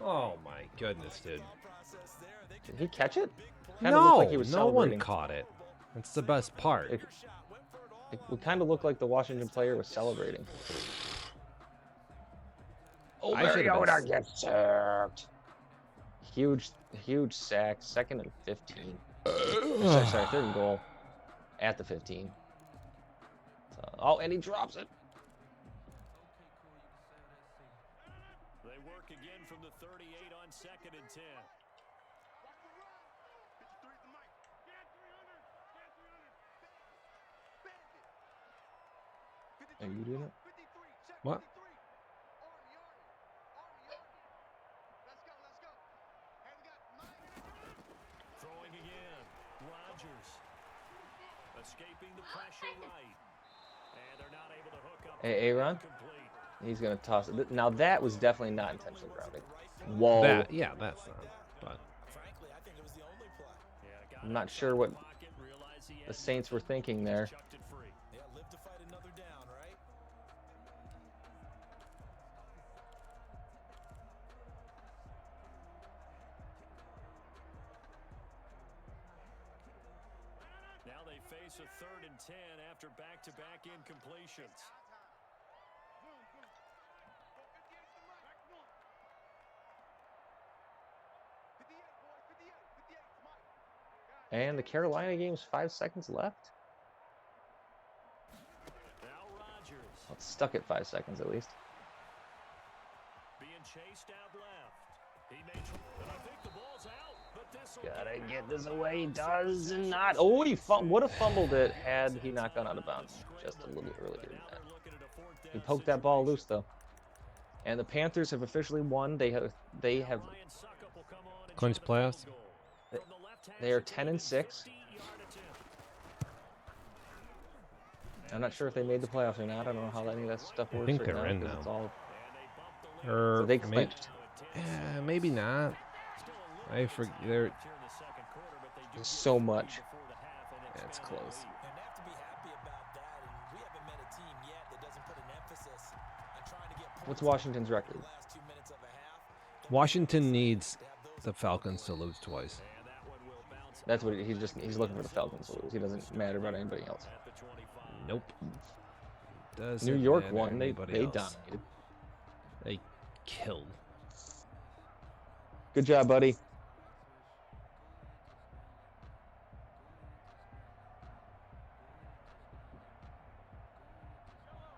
Oh my goodness, dude. Did he catch it? Kinda looked No, like he was no one celebrating. caught it. That's the best part. It kind of looked like the Washington player was celebrating. Oh, I should've Mariota been- gets sacked. Huge sack. 2nd and 15. sorry, 3rd and goal at the 15. Oh, and he drops it. They work again from the 38 on 2nd and 10. Are you doing it? What? Throwing again. Rodgers. Escaping the pressure right. And they're not able to hook up. Aaron? Complete. He's gonna toss it. Now that was definitely not intentional grounding. Whoa. Yeah, that's not. But Frankly, I think it was the only play. I'm not sure what the Saints were thinking there. Yeah, live to fight another down, right? Now they face a 3rd and 10 after back-to-back incompletions. And the Carolina game's 5 seconds left. Now Rodgers Well, it's stuck at 5 seconds at least. being chased out left. He made, and I think the ball's out, but this Gotta get this away. Does not. Oh, he would have fumbled it had he not gone out of bounds just a little earlier than that. He poked that ball loose though. And the Panthers have officially won. They have clinch playoffs. They are 10-6. I'm not sure if they made the playoffs or not. I don't know how any of that stuff works. think right they're now, in 'cause now. It's all, Or so they maybe, clinched. maybe not. I forget. They're So much. yeah, it's close. And they have to be happy about that. And we haven't met a team yet that doesn't put an emphasis on trying to get points What's Washington's record? in the last 2 minutes of a half. Washington needs the Falcons to lose twice. That's what he's looking for the Falcons to lose. He doesn't matter about anybody else. Nope. Doesn't New York matter won. They anybody else. dominated. They killed. Good job, buddy.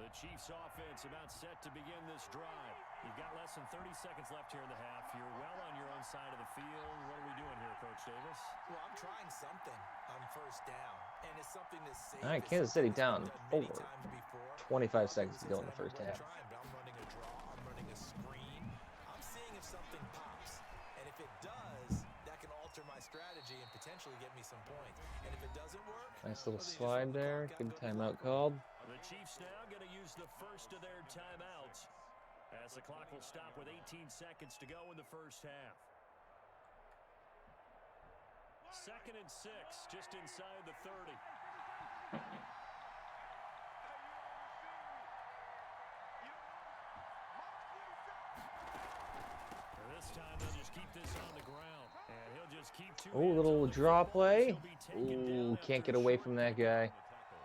The Chiefs offense about set to begin this drive. You've got less than 30 seconds left here in the half. You're well on your own side of the field. What are we doing here, Coach Davis? Well, I'm trying something on first down. And it's something that's safe. All right, It's Kansas something City that's down been done many 4. times before. 25 seconds to go in the first half. I'm running a draw. I'm running a screen. I'm seeing if something pops. And if it does, that can alter my strategy and potentially get me some points. And if it doesn't work, Nice little well, then you just slide run the there. clock out Good and let the timeout clock called. The Chiefs now going to use the first of their timeouts as the clock will stop with 18 seconds to go in the first half. 2nd and 6, just inside the 30. This time they'll just keep this on the ground, and he'll just keep 2 Oh, hands little on the draw football. play. He'll be taken down Ooh, after can't get a away short from that gain. guy.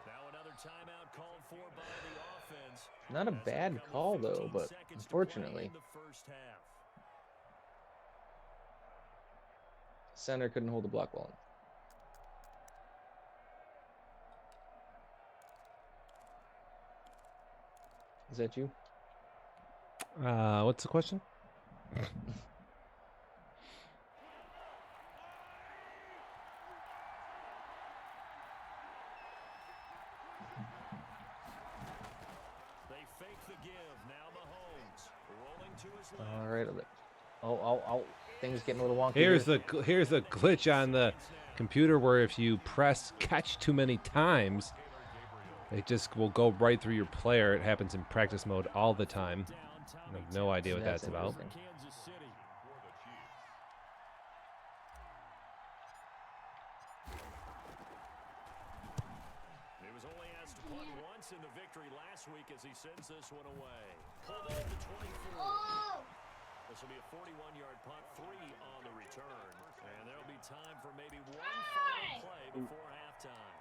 Now another timeout called for by the offense. Not a as they bad come with call, though, 15 but seconds to play unfortunately, in the first half. center couldn't hold the block well. Is that you? What's the question? They fake the give. Now Mahomes rolling to his left. All right. Oh. Things getting a little wonky. Here's here. the glitch on the computer where if you press catch too many times, it just will go right through your player. It happens in practice mode all the time. I have no idea what That's that's about. interesting. Kansas City. He was only asked to punt once in the victory last week as he sends this one away. Pulled out the 24. This will be a 41-yard punt, 3 on the return. And there'll be time for maybe one final play before halftime.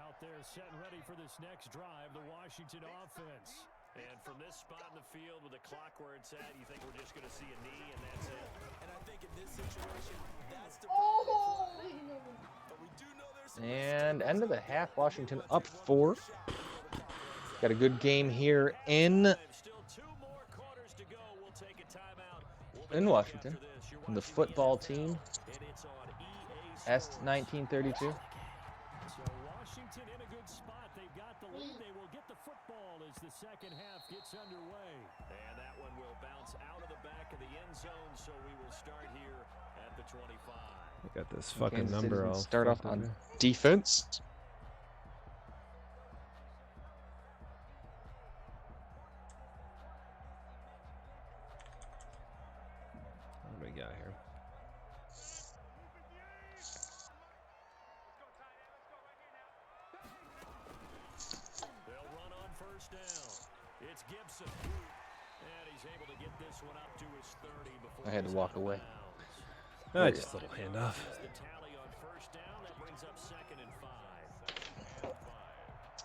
Out there setting ready for this next drive, the Washington offense. And from this spot in the field with the clock where it's at, you think we're just going to see a knee and that's it? And I think in this situation, that's the play. But we do know there's some And end of the half, Washington up 4. Got a good game here in Still 2 more quarters to go. We'll take a timeout. in Washington. The football team, And it's on EA S1932. So Washington in a good spot. They've got the lead. They will get the football as the second half gets underway. And that one will bounce out of the back of the end zone. So we will start here at the 25. I got this fucking Kansas City's number gonna all start off fucked on up. defense. we got here? They'll run on first down. It's Gibson. And he's able to get this one up to his 30 before I had to he's walk out of away. bounds. Just a little handoff. That's the tally on first down. That brings up 2nd and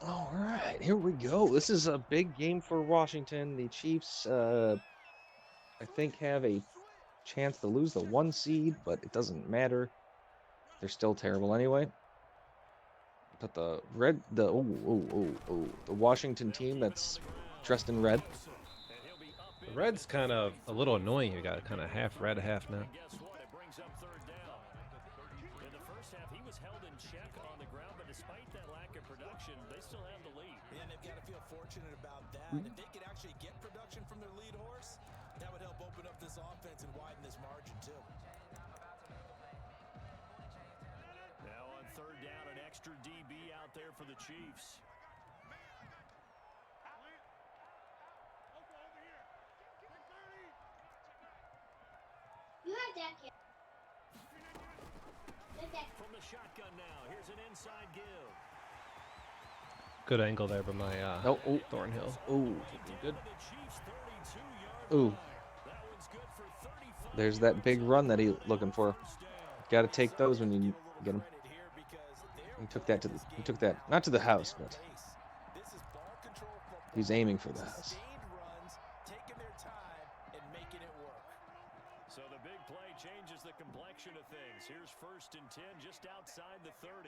5. All right, here we go. This is a big game for Washington. The Chiefs, I think, have a chance to lose the 1 seed, but it doesn't matter. They're still terrible anyway. But the Washington team that's dressed in red. The red's kind of a little annoying. You got kind of half red, half not. Guess what? It brings up 3rd down. In the first half, he was held in check on the ground, but despite that lack of production, they still have the lead. And they've got to feel fortunate about that. If they could actually get production from their lead horse, that would help open up this offense and widen this margin too. Now on 3rd down, an extra DB out there for the Chiefs. You have that kid. From the shotgun now, here's an inside give. Good angle there by my Thornhill. Ooh, Good. The Chiefs 32-yard ooh. line. That one's good for 35. There's that big run that he's looking for. Got to take those when you get them. He took that to the. He took that not to the house, but he's aiming for the house. So the big play changes the complexion of things. Here's 1st and 10 just outside the 30.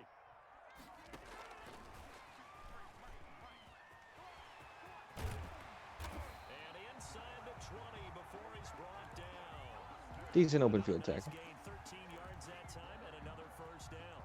And inside the 20 before he's brought down. Decent open field tackle. Gained 13 yards that time and another 1st down.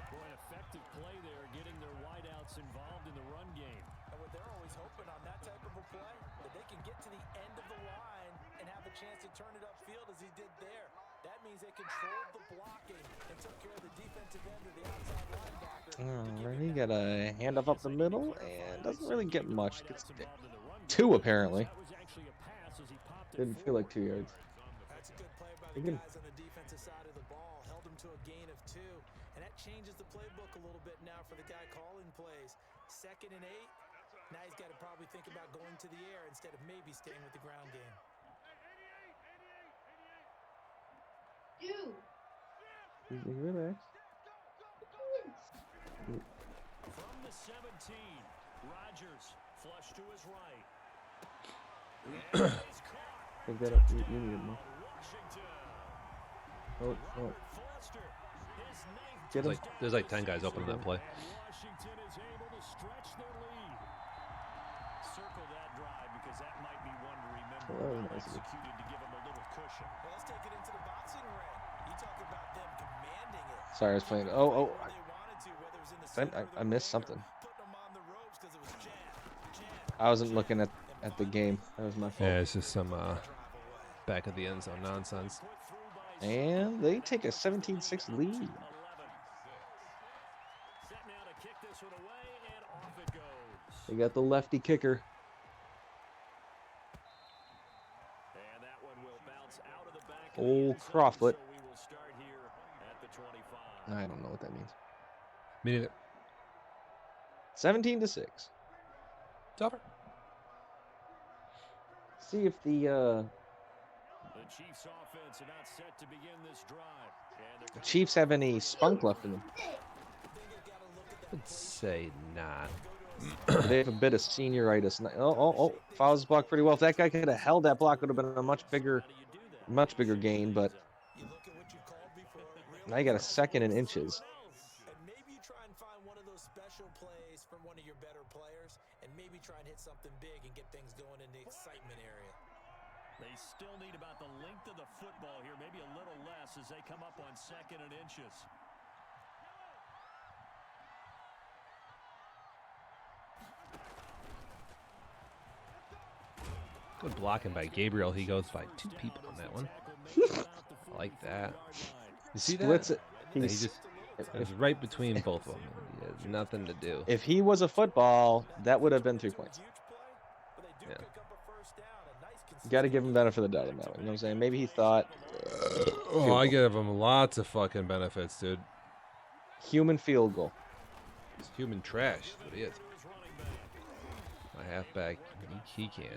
Boy, an effective play there, getting their wideouts involved in the run game. And what they're always hoping on that type of a play, that they can get to the end of the line and have a chance to turn it upfield as he did there. That means they controlled the blocking and took care of the defensive end or the outside linebacker. Alrighty, got a handoff up the middle and doesn't really get much. Gets 2 apparently. That was actually a pass as he popped it Didn't feel like 2 yards. That's a good play by They the can- guys on the defensive side of the ball. Held him to a gain of 2. And that changes the playbook a little bit now for the guy calling plays. 2nd and 8. Now he's got to probably think about going to the air instead of maybe staying with the ground game. Dude. Relax. from the 17. Rogers flush to his right. And he's caught. Pick that up. You need it more. Washington. Oh, Robert Foster, his ninth Get him. There's like 10 guys open in that play. Washington is able to stretch their lead. Circle that drive because that might be one to remember. Oh, Well nice. executed to give them a little cushion. Well, let's take it into the boxing ring. You talk about them commanding it. Sorry, I was playing. Where they wanted to, whether it was in the center or the I missed ring, something. putting them on the ropes 'cause it was jab, I wasn't looking at the game. That was my fault. Yeah, it's just some back of the end zone nonsense. And they take a 17-6 lead. Set now to kick this one away, and off it goes. They got the lefty kicker. And that one will bounce out of the back of the Old end zone, Crawford. so we will start here at the 25. I don't know what that means. Me neither. 17-6. It's over. See if the The Chiefs offense are not set to begin this drive. And they're Chiefs have any spunk left in them. I'd say not. They have a bit of senioritis. Fouls block pretty well. If that guy could have held that block, it would have been a much bigger gain. But you look at what you called before. now you got a 2nd and inches. And maybe you try and find one of those special plays from one of your better players, and maybe try and hit something big and get things going in the excitement area. They still need about the length of the football here, maybe a little less as they come up on 2nd and inches. Good blocking by Gabriel. He goes by 2 people on that one. I like that. You see Splits that? it. Yeah, he He's- just it was right between both of them. He has nothing to do. If he was a football, that would have been 3 points. Huge play, but they do Yeah. pick up a first down. A nice Got to give him benefit of the doubt on that one. You know what I'm saying? Maybe he thought. Oh, I give him lots of fucking benefits, dude. Human field goal. It's human trash. That's what he is. My halfback, he can't.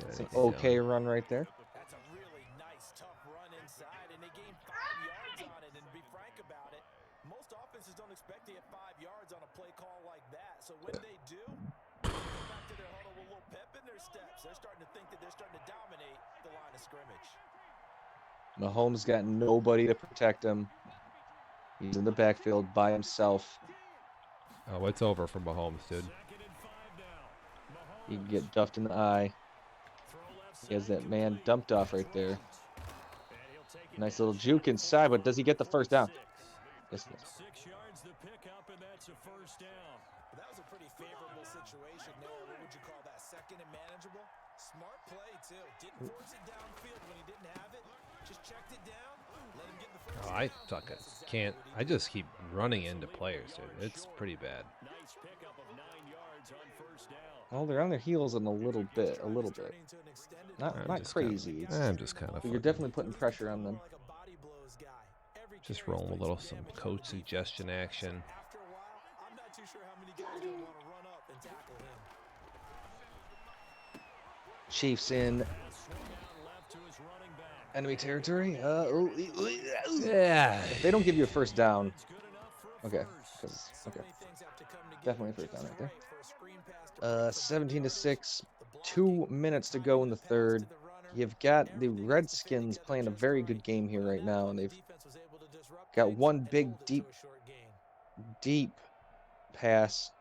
It's an okay run right there. That's a really nice, tough run inside, and they gained 5 yards on it. And to be frank about it, most offenses don't expect to get 5 yards on a play call like that. So when they do, they go back to their huddle with a little pep in their steps. They're starting to think that they're starting to dominate the line of scrimmage. Mahomes got nobody to protect him. He's in the backfield by himself. Oh, it's over for Mahomes, dude. He can get duffed in the eye. He has that man dumped off right there. Nice little juke inside, but does he get the first down? Yes, he does. 6 yards the pickup, and that's a first down. That was a pretty favorable situation there. What would you call that? Second and manageable? Smart play, too. Didn't force it downfield when he didn't have it. Just checked it down. Let him get the first Oh, I down. fucking can't. I just keep running into players, dude. It's pretty bad. Nice pickup of 9 yards on first down. Oh, they're on their heels in a little bit. Not crazy. I'm just kind of. But you're definitely putting pressure on them. Just rolling a little some coach suggestion action. After a while, I'm not too sure how many guys are going to want to run up and tackle him. Chiefs in enemy territory. Yeah. If they don't give you a first down. Okay. Okay. Definitely a first down right there. 17-6. 2 minutes to go in the third. You've got the Redskins playing a very good game here right now, and they've got one big, deep pass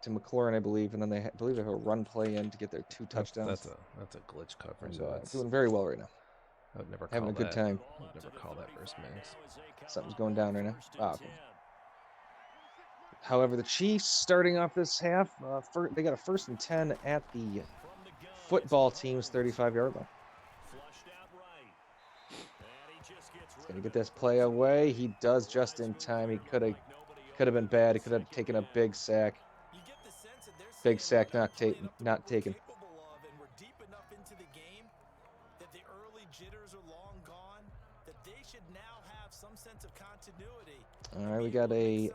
to McLaurin, I believe, and then I believe they have a run play in to get their 2 touchdowns. That's a glitch coverage. And, So it's, doing very well right now. I would never call Having a good that. time. I would never call that versus Max. Something's going down right now. Ah, okay. However, the Chiefs starting off this half, they got a 1st and 10 at the football team's 35-yard line. He's gonna get this play away. He does just in time. He could have been bad. He could have taken a big sack. Big sack not taken. All right, we got a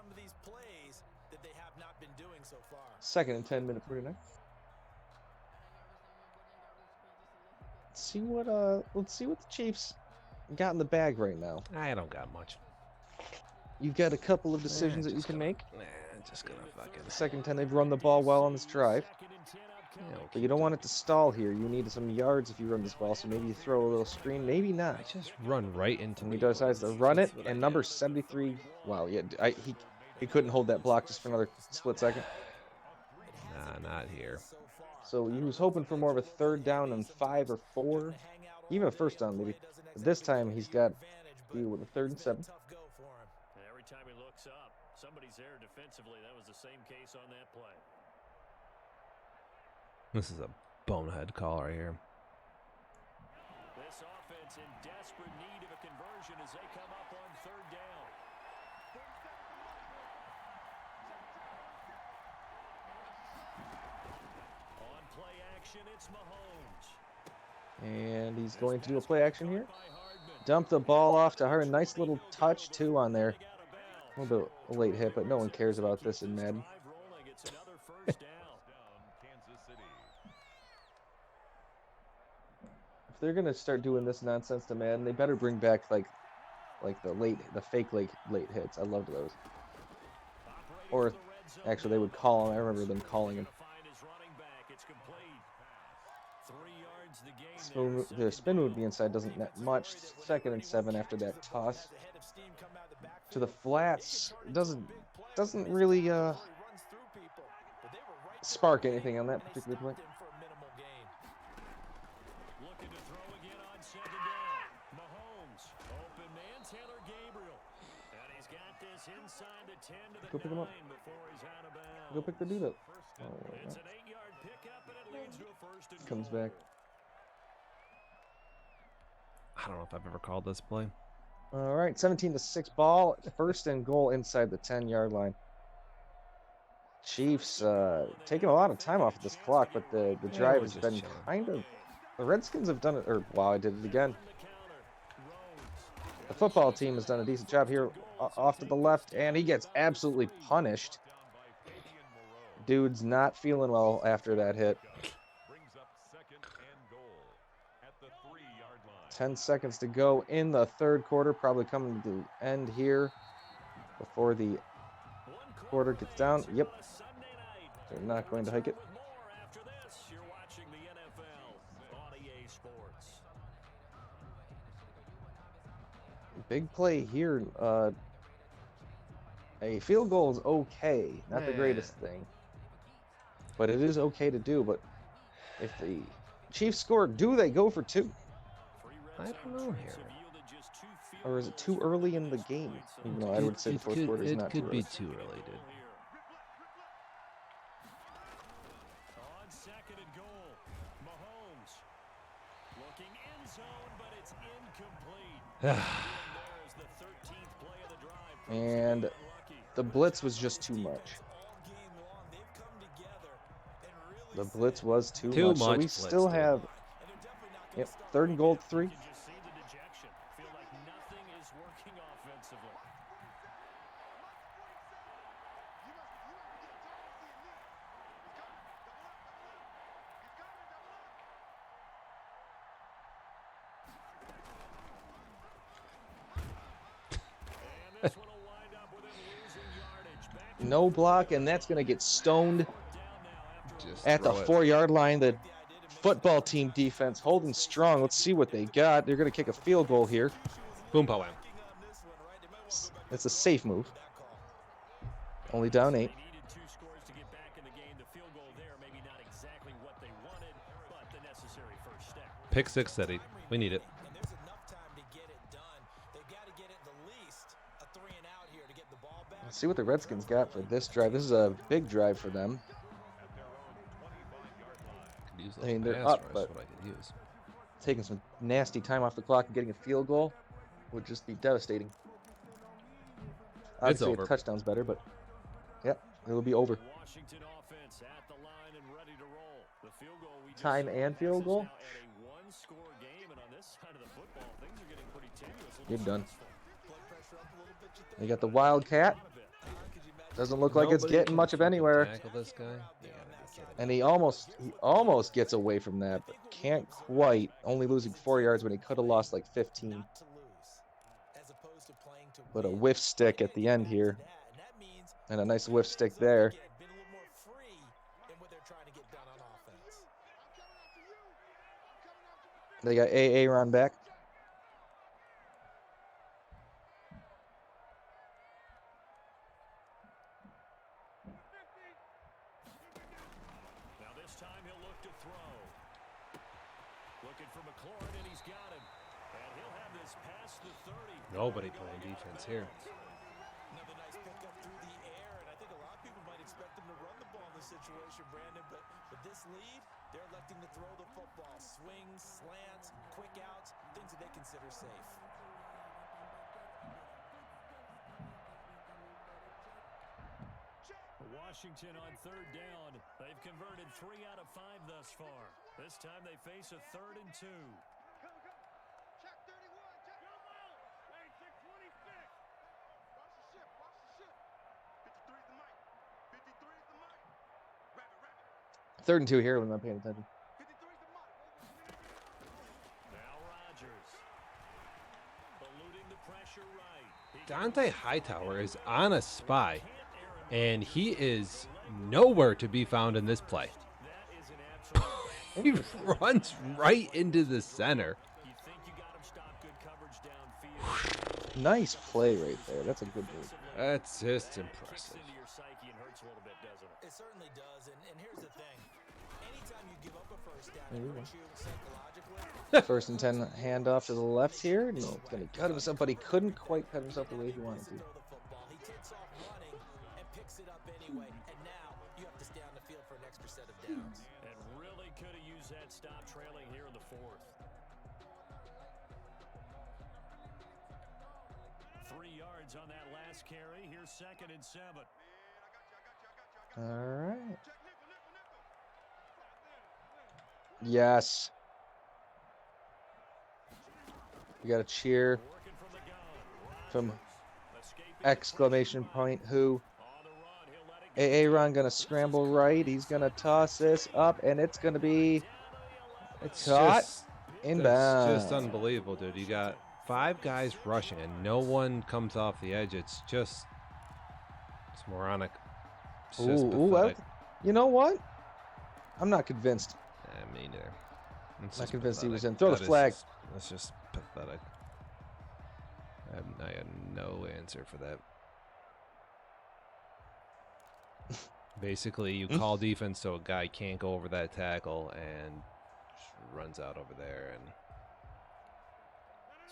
2nd and 10 minute 49. Let's see what the Chiefs got in the bag right now. I don't got much. You've got a couple of decisions that you just can gonna- make. Nah, just gonna fucking. The 2nd 10, they've run the ball well on this drive. Yeah, But you don't want it to stall here. You need some yards if you run this ball, so maybe you throw a little screen, maybe not. I just run right into And me. he decides to run it, and number 73, wow, yeah, he couldn't hold that block just for another split second. Nah, not here. So he was hoping for more of a 3rd down and 5 or 4, even a 1st down maybe. But this time he's got to deal with a 3rd and 7. And every time he looks up, somebody's there defensively. That was the same case on that play. This is a bonehead call right here. This offense in desperate need of a conversion as they come up on 3rd down. On play action, it's Mahomes. And he's going to do a play action here. Dump the ball off to her. A nice little touch, too, on there. A little bit of a late hit, but no one cares about this in Madden. It's another first down. If they're going to start doing this nonsense to Madden, they better bring back, like the fake late hits. I loved those. Or, actually, they would call him. I remember them calling him. The spin would be inside, doesn't net much. 2nd and 7 after that toss to the flats. Doesn't really spark anything on that particular play. Looking to throw again on 2nd down. Mahomes, open man, Taylor Gabriel. And he's got this inside the 10 to the Go pick him up. 9 before he's out of bounds. Go pick the dude up. Oh, It's an 8-yard pickup, and it leads to a 1st and comes goal. back. I don't know if I've ever called this play. All right, 17-6 ball. 1st and goal inside the 10-yard line. Chiefs taking a lot of time off of this clock, but the drive we're has just been chilling. kind of. The Redskins have done it, or wow, I did it again. The football team has done a decent job here off to the left, and he gets absolutely punished. Dude's not feeling well after that hit. Brings up second and goal at the 3-yard line. 10 seconds to go in the third quarter, probably coming to the end here before the quarter gets down. Yep, they're not going to hike it. You're watching the NFL on EA Sports. Big play here. A field goal is okay, not the greatest thing, but it is okay to do. But if the Chiefs score, do they go for 2? I don't know here. Or is it too early in the game? Even though I would say the fourth quarter is it not could too be early. too early, dude. On second and goal, Mahomes looking end zone, but it's incomplete. There's the 13th play of the drive. And the blitz was just too much. The blitz was too much. So we blitz, still dude. have, yep, 3rd and goal, 3. You can just see the dejection. Feel like nothing is working offensively. And this one will wind up with him losing yardage. Back No block, and that's going to get stoned down now after Just at the throw it. 4-yard line. The football team defense holding strong. Let's see what they got. They're going to kick a field goal here. Boom, pow, wham. It's a safe move. Only down 8. They needed 2 scores to get back in the game. The field goal there, maybe not exactly what they wanted, but the necessary first step. Pick 6 city. We need it. And there's enough time to get it done. They've got to get it the least a 3 and out here to get the ball back. Let's see what the Redskins got for this drive. This is a big drive for them. Could use I mean, those they're pass up, rush, but- what I could use. Taking some nasty time off the clock and getting a field goal would just be devastating. Obviously, over. a touchdown's better, but yep, it'll be over. Washington offense at the line and ready to roll. The field goal we just Time saw and passes field goal? now at a 1-score game, and on this side of the football, things are getting pretty tenuous. You're done. Blood pressure up a little bit, you think? They got the Wildcat. Doesn't look like it's Nobody getting can much of anywhere. Tackle this guy. You gotta be kidding. And he almost gets away from that, but can't quite. Only losing 4 yards when he could have lost like 15. Not to lose, as opposed to playing to But a win. whiff stick at the end here, And that means and a nice whiff stick there. get a little more free in what they're trying to get done on offense. They got Aaron back. Now this time he'll look to throw. Looking for McLaurin, and he's got him. And he'll have this past the 30. Nobody playing defense here. Another nice pickup through the air, and I think a lot of people might expect them to run the ball in this situation, Brandon, but with this lead, they're electing to throw the football. Swings, slants, quick outs, things that they consider safe. Washington on 3rd down. They've converted 3 out of 5 thus far. This time they face a 3rd and 2. Check 31. Check. Hey, check 26. Watch the ship. 53 is the mic. 53 is the mic. Rabbit. 3rd and 2 here when I'm paying attention. 53 is the mic. Now Rodgers. Eluding the pressure right. Dante Hightower is on a spy, and he is nowhere to be found in this play. That is an absolute. He runs right into the center. You think you got him stopped? Good coverage downfield. Nice play right there. That's a good move. That's just Kicks impressive. into your psyche and hurts a little bit, doesn't it? It certainly does, and here's the thing. Anytime you give up a first down, There it you go. hurts you psychologically. 1st and 10 handoff to the left here. And he's going to cut himself, but he couldn't quite cut himself the way he wanted to. Throw the football. He takes off running and picks it up anyway, and now you have to stay on the field for an extra set of downs. And really could have used that stop trailing here in the 4th. 3 yards on that last carry. Here's 2nd and 7. All right. Yes. We got a cheer from exclamation point who. Aaron gonna scramble right. He's gonna toss this up, and it's gonna be It's caught just inbound. That's just unbelievable, dude. You got 5 guys rushing and no one comes off the edge. It's moronic. It's just pathetic. You know what? I'm not convinced. Me neither. It's Not just convinced he was pathetic. in. Throw the flag. That's just pathetic. I had no answer for that. Basically, you call defense so a guy can't go over that tackle and just runs out over there. And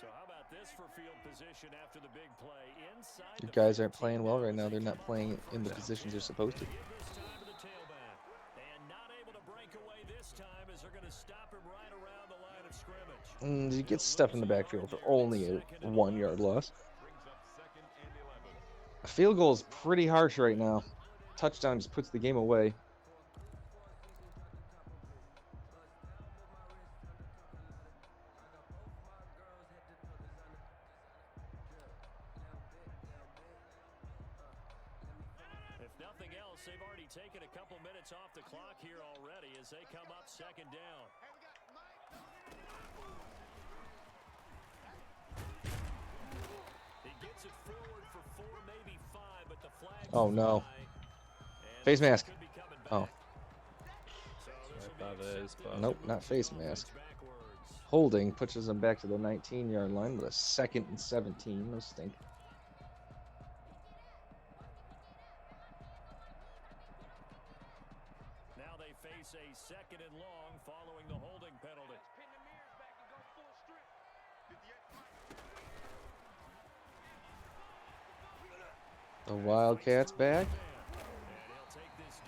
So how about this for field position after the big play? Inside You the guys aren't 15, playing well right now. They're not playing in the positions they're supposed to. Give this time to the tailback. And not able to break away this time as they're going to stop him right around the line of scrimmage. He gets stuffed in the backfield for only a 1-yard loss. A field goal is pretty harsh right now. Touchdown just puts the game away. If nothing else, they've already taken a couple minutes off the clock here already as they come up second down. He gets it forward for 4, maybe 5, but the flag. Oh no. Face mask. Oh. I thought it is, but Nope, not face mask. Holding pushes them back to the 19-yard line with a 2nd and 17. No stink. Now they face a 2nd and long following the holding penalty. The Wildcats back.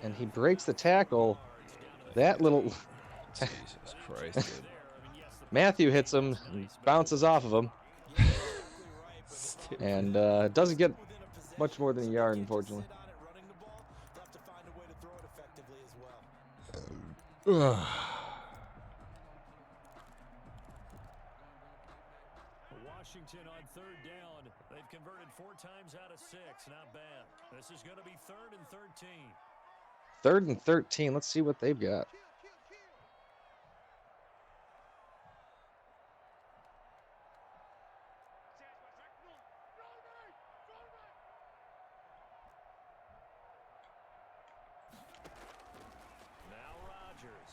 And he breaks the tackle. That little Jesus Christ, dude. Matthew hits him and bounces off of him. And doesn't get much more than a yard, unfortunately. Washington on 3rd down. They've converted 4 times out of 6. Not bad. This is going to be 3rd and 13. 3rd and 13. Let's see what they've got. Now Rodgers.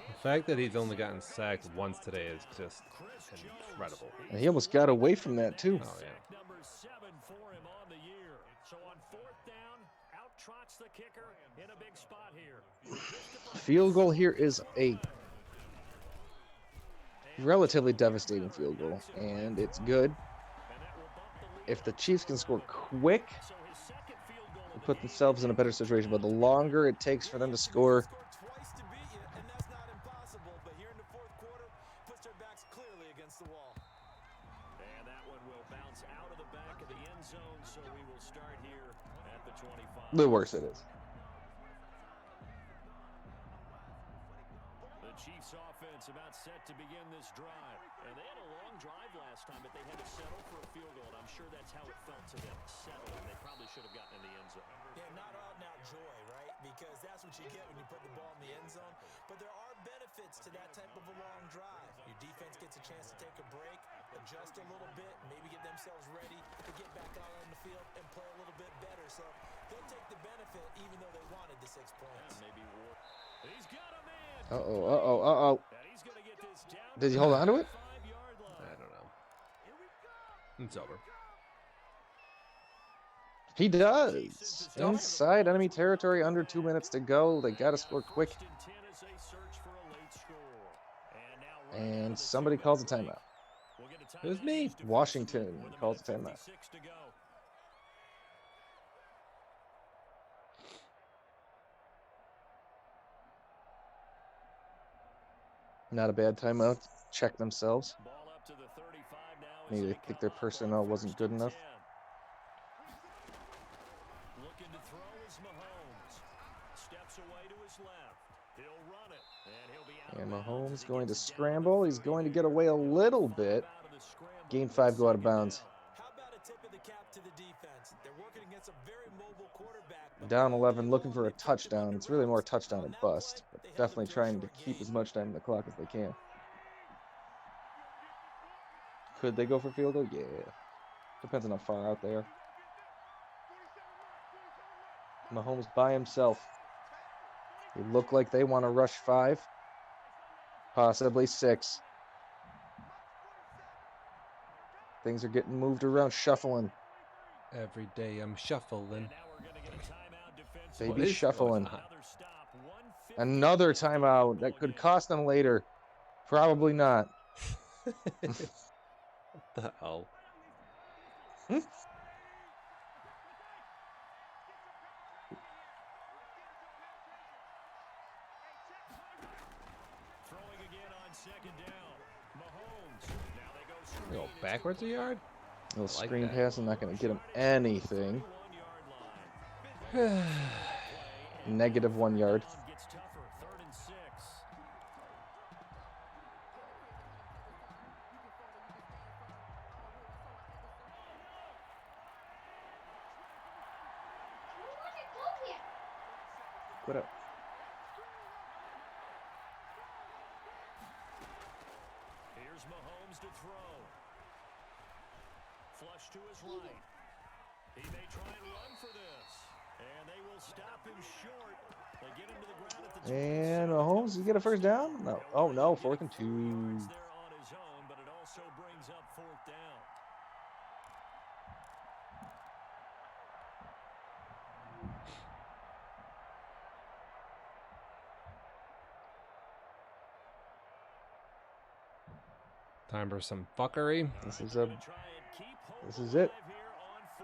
The fact that he's only gotten sacked once today is just incredible. And he almost got away from that, too. Oh, yeah. Number 7 for him on the year. So on 4th down, out trots the kicker in a big spot here. Field goal here is a relatively devastating field goal, and it's good. If the Chiefs can score quick, they put themselves in a better situation, but the longer it takes for them to score, Twice to beat you, and that's not impossible. But here in the 4th quarter, puts their backs clearly against the wall. And that one will bounce out of the back of the end zone, so we will start here at the 25. the worse it is. The Chiefs offense about set to begin this drive. And they had a long drive last time, but they had to settle for a field goal. And I'm sure that's how it felt to them. Settle, and they probably should have gotten in the end zone. Yeah, not out and out joy, right? Because that's what you get when you put the ball in the end zone. But there are benefits to that type of a long drive. Your defense gets a chance to take a break, adjust a little bit, maybe get themselves ready to get back out on the field and play a little bit better. So they'll take the benefit even though they wanted the 6 points. Maybe Ward. He's got a man. Uh-oh. And he's going to get this down. Did he hold on to it? 5-yard line. I don't know. It's over. He does. Inside enemy territory, under 2 minutes to go. They got to score quick. First and 10 as they search for a late score. And now running And out of the somebody timeout. calls a timeout. We'll get a It was timeout me. used defensively Washington with a calls a minute timeout. 56 to go. Not a bad timeout. Check themselves. Ball up to the 35 now as Maybe they they think come their up on personnel wasn't 1st good and enough. 10. And Mahomes going to scramble. He's going to get away a little bit. Gain 5, go out of bounds. How about a tip of the cap to the defense? They're working against a very mobile quarterback. Down 11, looking for a touchdown. It's really more touchdown and bust, but definitely trying to keep as much time on the clock as they can. Could they go for field goal? Yeah. Depends on how far out they are. Mahomes by himself. They look like they want to rush 5, possibly 6. Things are getting moved around, shuffling. Every day I'm shuffling. Baby shuffling. Another timeout that could cost them later. Probably not. What the hell? They go backwards a yard? Little I like screen that. pass, I'm not going to get him anything. Negative 1 yard. What up? Here's Mahomes to throw. Flush to his right. He may try and run for this. And they will stop him short. They get him to the ground at the And Mahomes, you get a first down? No. Oh, no. 4th and 2. there on his own, but it also brings up 4th down. Time for some fuckery. This is it.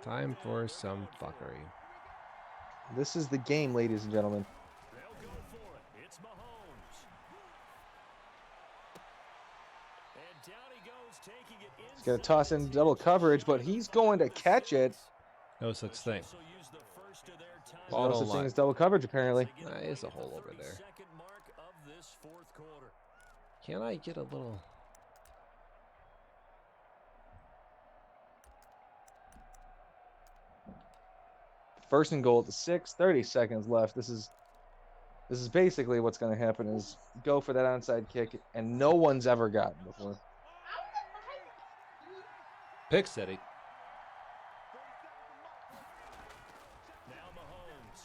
Time for some fuckery. This is the game, ladies and gentlemen. They'll go for it. It's Mahomes. And down he goes, taking it He's going to toss in double coverage, but he's going to catch it. No such thing. also use the first of their time. Ball No don't such thing lie. as double coverage, apparently. There's a hole over there. Second mark of this 4th quarter. Can I get a little... First and goal at the 6, 30 seconds left. This is basically what's going to happen is go for that onside kick, and no one's ever gotten before. Pick City. Now Mahomes.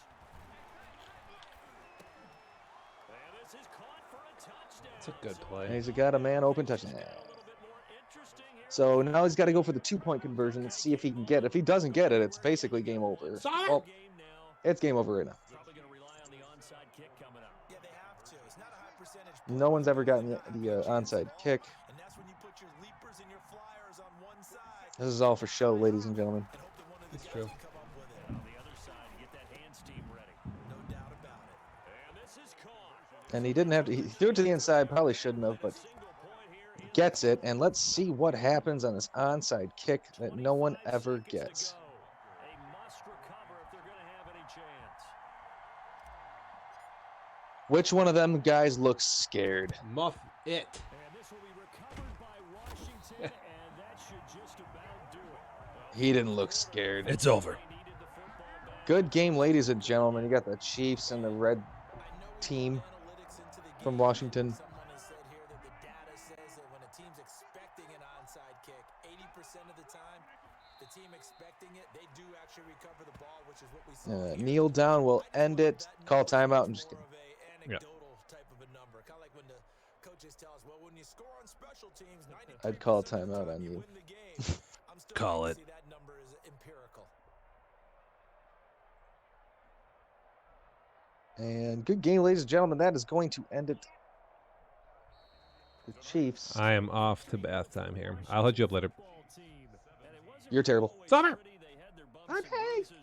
And this is caught for a touchdown. It's a good And play. he's got a man open touchdown. A little bit more interesting here. So now he's got to go for the 2-point conversion and see if he can get it. If he doesn't get it, it's basically game over. Well, Game now. it's game over right now. Probably going to rely on the onside kick coming up. Yeah, they have to. It's not a high percentage. No one's ever gotten the onside kick. And that's when you put your leapers and your flyers on one side. This is all for show, ladies and gentlemen. And hope that one of the It's guys true. can come up with it. And on the other side, get that hands team ready. No doubt about it. And this is caught. And he didn't have to. He threw it to the inside. Probably shouldn't have, but Single point here in gets it. And let's see what happens on this onside kick that no one ever 25 seconds to gets. go. A must recover if they're going to have any chance. Which one of them guys looks scared? Muff it. And this will be recovered by Washington, and that should just about do it. He didn't look scared. It's over. They needed the football back. Good game, ladies and gentlemen. You got the Chiefs and the red team from Washington. Someone has said here that the data says that when a team's expecting an onside kick, 80% of the time, the team expecting it, they do actually recover the ball, which is what we saw. here. Kneel down will end it. Call timeout. I'm just More kidding. of a anecdotal type of a number. Kind of like when the coaches tell us, well, when you score on special teams, 93% I'd call of the timeout time on you. win the game. I'm still Call waiting to it. see that number is empirical. And good game, ladies and gentlemen. That is going to end it. The Chiefs. I am off to bath time here. I'll hit you up later. Football team. And it wasn't You're terrible. It's over. pretty. They had their bumps and bruises